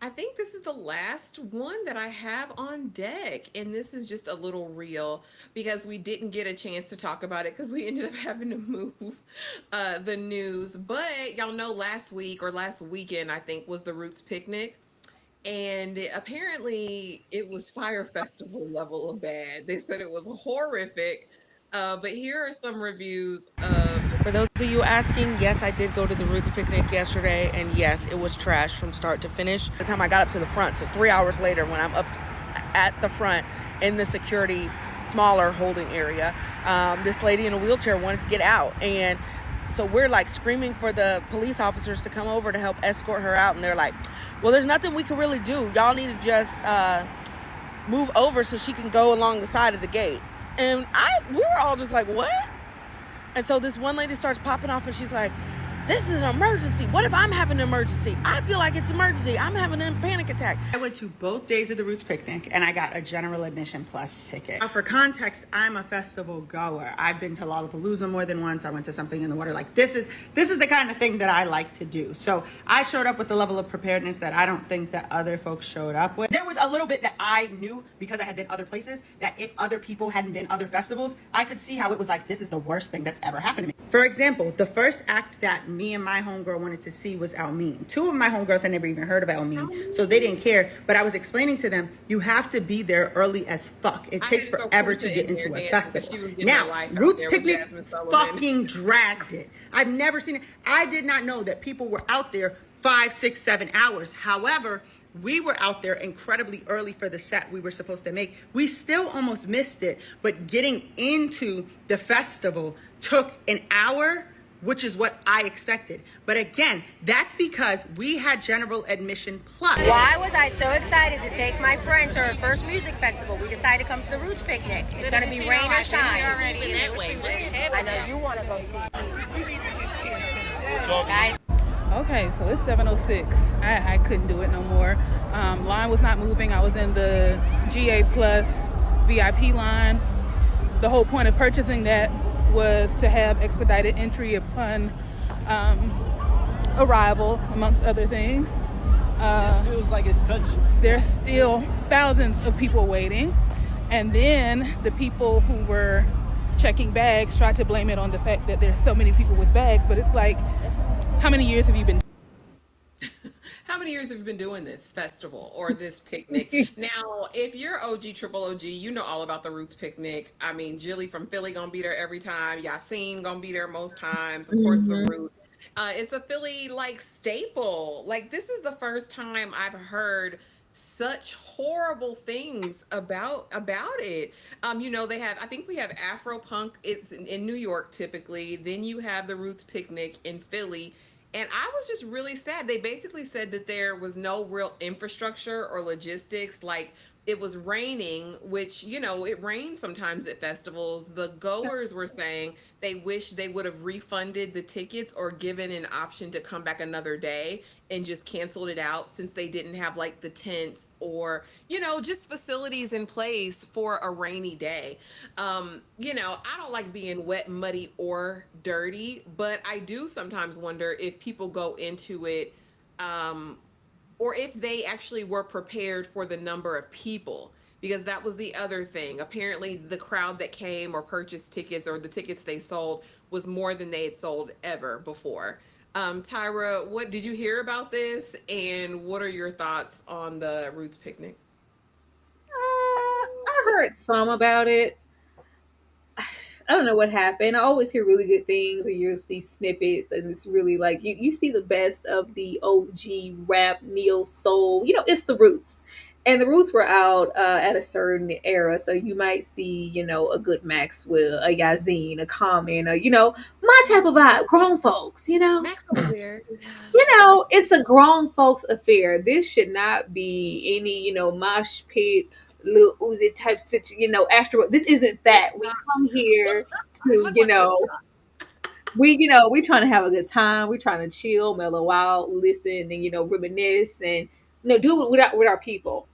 I think this is the last one that I have on deck, and this is just a little reel because we didn't get a chance to talk about it because we ended up having to move the news. But y'all know last week or last weekend, I think, was the Roots picnic, and apparently it was Fire Festival level of bad. They said it was horrific. But here are some reviews of. For those of you asking, yes, I did go to the Roots picnic yesterday, and yes, it was trash from start to finish. By the time I got up to the front, so 3 hours later, when I'm up at the front in the security smaller holding area, this lady in a wheelchair wanted to get out, and so we're like screaming for the police officers to come over to help escort her out, and they're like, well, there's nothing we can really do. Y'all need to just move over so she can go along the side of the gate. And we were all just like, what? And so this one lady starts popping off, and she's like, this is an emergency. What if I'm having an emergency? I feel like it's an emergency. I'm having a panic attack. I went to both days of the Roots picnic, and I got a general admission plus ticket. Now, for context, I'm a festival goer. I've been to Lollapalooza more than once. I went to Something in the Water. Like, this is the kind of thing that I like to do. So I showed up with the level of preparedness that I don't think that other folks showed up with. There was a little bit that I knew, because I had been other places, that if other people hadn't been other festivals, I could see how it was like, this is the worst thing that's ever happened to me. For example, the first act that me and my homegirl wanted to see was Almeen. Two of my homegirls had never even heard of Almeen, so they didn't care. But I was explaining to them, you have to be there early as fuck. It takes forever to get into a festival. Now, Roots picnic fucking dragged it. I've never seen it. I did not know that people were out there 5, 6, 7 hours. However, we were out there incredibly early for the set we were supposed to make. We still almost missed it, but getting into the festival took an hour, which is what I expected. But again, that's because we had general admission plus. Why was I so excited to take my friend to her first music festival? We decided to come to the Roots picnic. It's going to be rain or shine. I know you want to go see it. Guys. Okay, so it's 7:06. I couldn't do it no more. Line was not moving. I was in the GA Plus VIP line. The whole point of purchasing that was to have expedited entry upon arrival, amongst other things. This feels like it's such. There's still thousands of people waiting, and then the people who were checking bags tried to blame it on the fact that there's so many people with bags, but it's like, how many years have you been? How many years have you been doing this festival or this picnic? Now, if you're OG, triple OG, you know all about the Roots Picnic. I mean, Jilly from Philly gonna be there every time. Yassine gonna be there most times. Of course, the Mhm. Roots. It's a Philly like staple. Like this is the first time I've heard such horrible things about it. They have. I think we have Afro Punk. It's in New York typically. Then you have the Roots Picnic in Philly. And I was just really sad. They basically said that there was no real infrastructure or logistics. Like it was raining, which, it rains sometimes at festivals. The goers were saying they wish they would have refunded the tickets or given an option to come back another day and just canceled it out since they didn't have like the tents or, just facilities in place for a rainy day. I don't like being wet, muddy, or dirty, but I do sometimes wonder if people go into it, um, or if they actually were prepared for the number of people. Because that was the other thing. Apparently, the crowd that came or purchased tickets or the tickets they sold was more than they had sold ever before. Tyra, what did you hear about this? And what are your thoughts on the Roots Picnic? I heard some about it. I don't know what happened. I always hear really good things, or you'll see snippets, and it's really like you see the best of the OG rap, neo soul. It's the Roots, and the Roots were out at a certain era, so you might see a good Maxwell, a Yazine, a Common, my type of vibe, grown folks. Maxwell was there. It's a grown folks affair. This should not be any, mosh pit, little Uzi type situation, astro. This isn't that. We come here to, we trying to have a good time. We trying to chill, mellow out, listen, and reminisce, and do it with our people.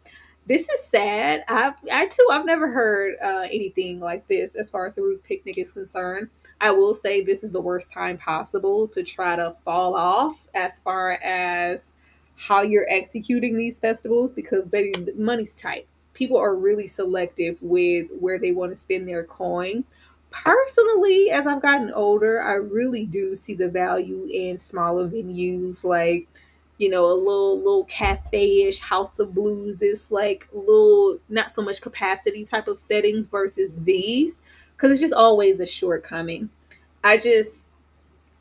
This is sad. I've never heard anything like this as far as the Root Picnic is concerned. I will say this is the worst time possible to try to fall off as far as how you're executing these festivals, because baby, the money's tight. People are really selective with where they want to spend their coin. Personally, as I've gotten older, I really do see the value in smaller venues, like a little cafe-ish house of blues is like little, not so much capacity type of settings versus these, because it's just always a shortcoming.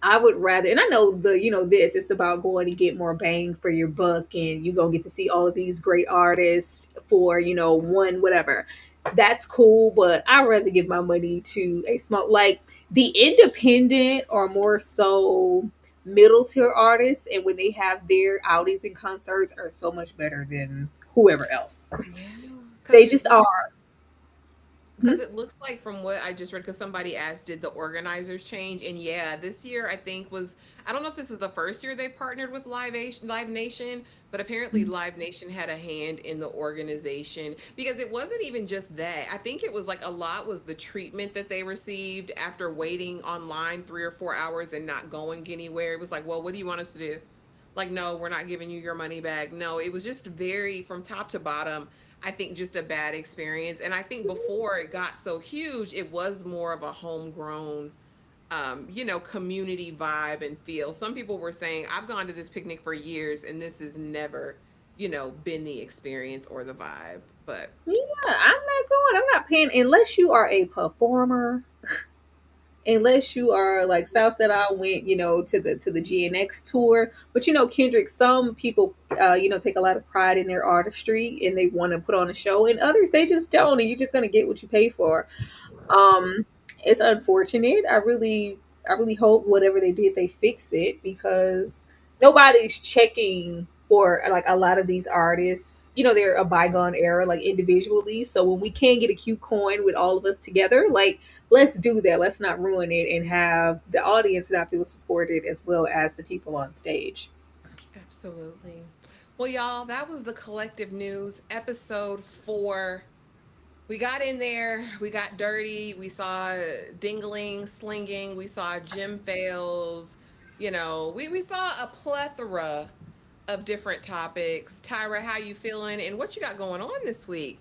I would rather, and I know this, it's about going to get more bang for your buck, and you're going to get to see all of these great artists for, one, whatever. That's cool, but I'd rather give my money to a small, like the independent or more so middle tier artists. And when they have their outings and concerts are so much better than whoever else. They just are. Because it looks like from what I just read, because somebody asked, did the organizers change? And yeah, this year I think I don't know if this is the first year they've partnered with Live Nation, but apparently Live Nation had a hand in the organization because it wasn't even just that. I think it was like a lot was the treatment that they received after waiting online 3 or 4 hours and not going anywhere. It was like, well, what do you want us to do? Like, no, we're not giving you your money back. No, it was just very, from top to bottom, I think just a bad experience. And I think before it got so huge, it was more of a homegrown, community vibe and feel. Some people were saying, I've gone to this picnic for years and this has never, been the experience or the vibe. But Yeah, I'm not going. I'm not paying unless you are a performer. Unless you are like Southside, I went, to the GNX tour. But Kendrick, some people, take a lot of pride in their artistry and they want to put on a show, and others they just don't, and you're just gonna get what you pay for. Um, it's unfortunate. I really hope whatever they did, they fix it, because nobody's checking for like a lot of these artists. They're a bygone era, like individually. So when we can get a cute coin with all of us together, like let's do that. Let's not ruin it and have the audience not feel supported as well as the people on stage. absolutely. Well, y'all, that was the Collective News episode 4. We got in there, we got dirty, we saw dingling, slinging, we saw gym fails, we saw a plethora of different topics. Tyra, how you feeling and what you got going on this week?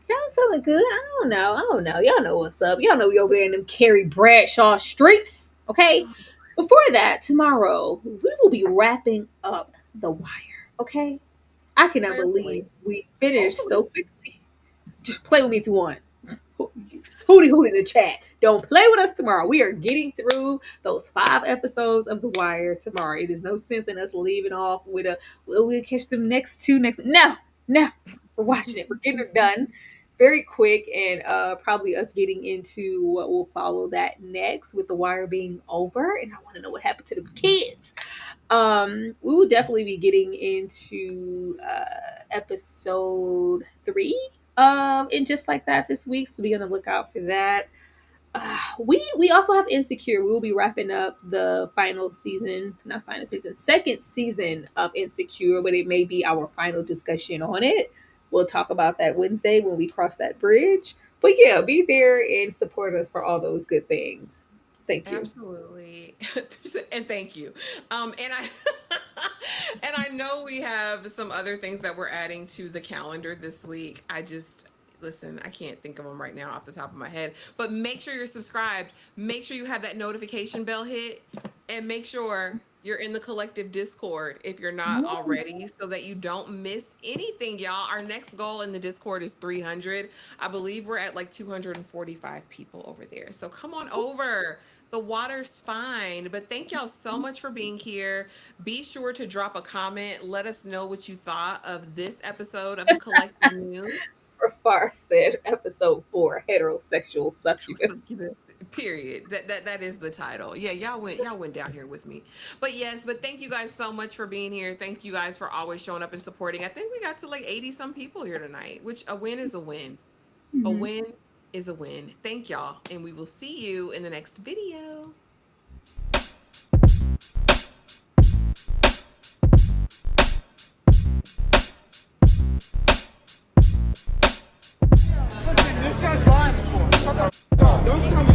Y'all feeling good? I don't know. I don't know. Y'all know what's up. Y'all know we over there in them Carrie Bradshaw streets. Okay. Before that, tomorrow we will be wrapping up The Wire. Okay, I cannot believe we finished so quickly. Just play with me if you want. Hootie in the chat. Don't play with us tomorrow. We are getting through those 5 episodes of The Wire tomorrow. It is no sense in us leaving off with a, well, we'll catch them next 2 next. No. We're watching it. We're getting it done very quick, and probably us getting into what will follow that next with The Wire being over. And I want to know what happened to the kids. We will definitely be getting into episode 3 and just like that this week, so be on the lookout for that. We also have Insecure. We will be wrapping up the second season of Insecure, but it may be our final discussion on it. We'll talk about that Wednesday when we cross that bridge. But yeah, be there and support us for all those good things. Thank you. Absolutely. And thank you. And I and I know we have some other things that we're adding to the calendar this week. Listen, I can't think of them right now off the top of my head, but make sure you're subscribed. Make sure you have that notification bell hit, and make sure you're in the collective Discord if you're not already, so that you don't miss anything, y'all. Our next goal in the Discord is 300. I believe we're at like 245 people over there. So come on over. The water's fine. But thank y'all so much for being here. Be sure to drop a comment. Let us know what you thought of this episode of the Collective News. Far said episode 4, heterosexual succubus. Period. That is the title. Yeah, y'all went down here with me. But thank you guys so much for being here. Thank you guys for always showing up and supporting. I think we got to like 80 some people here tonight, which a win is a win. Mm-hmm. A win is a win. Thank y'all, and we will see you in the next video. This guy's lying before. Don't tell me.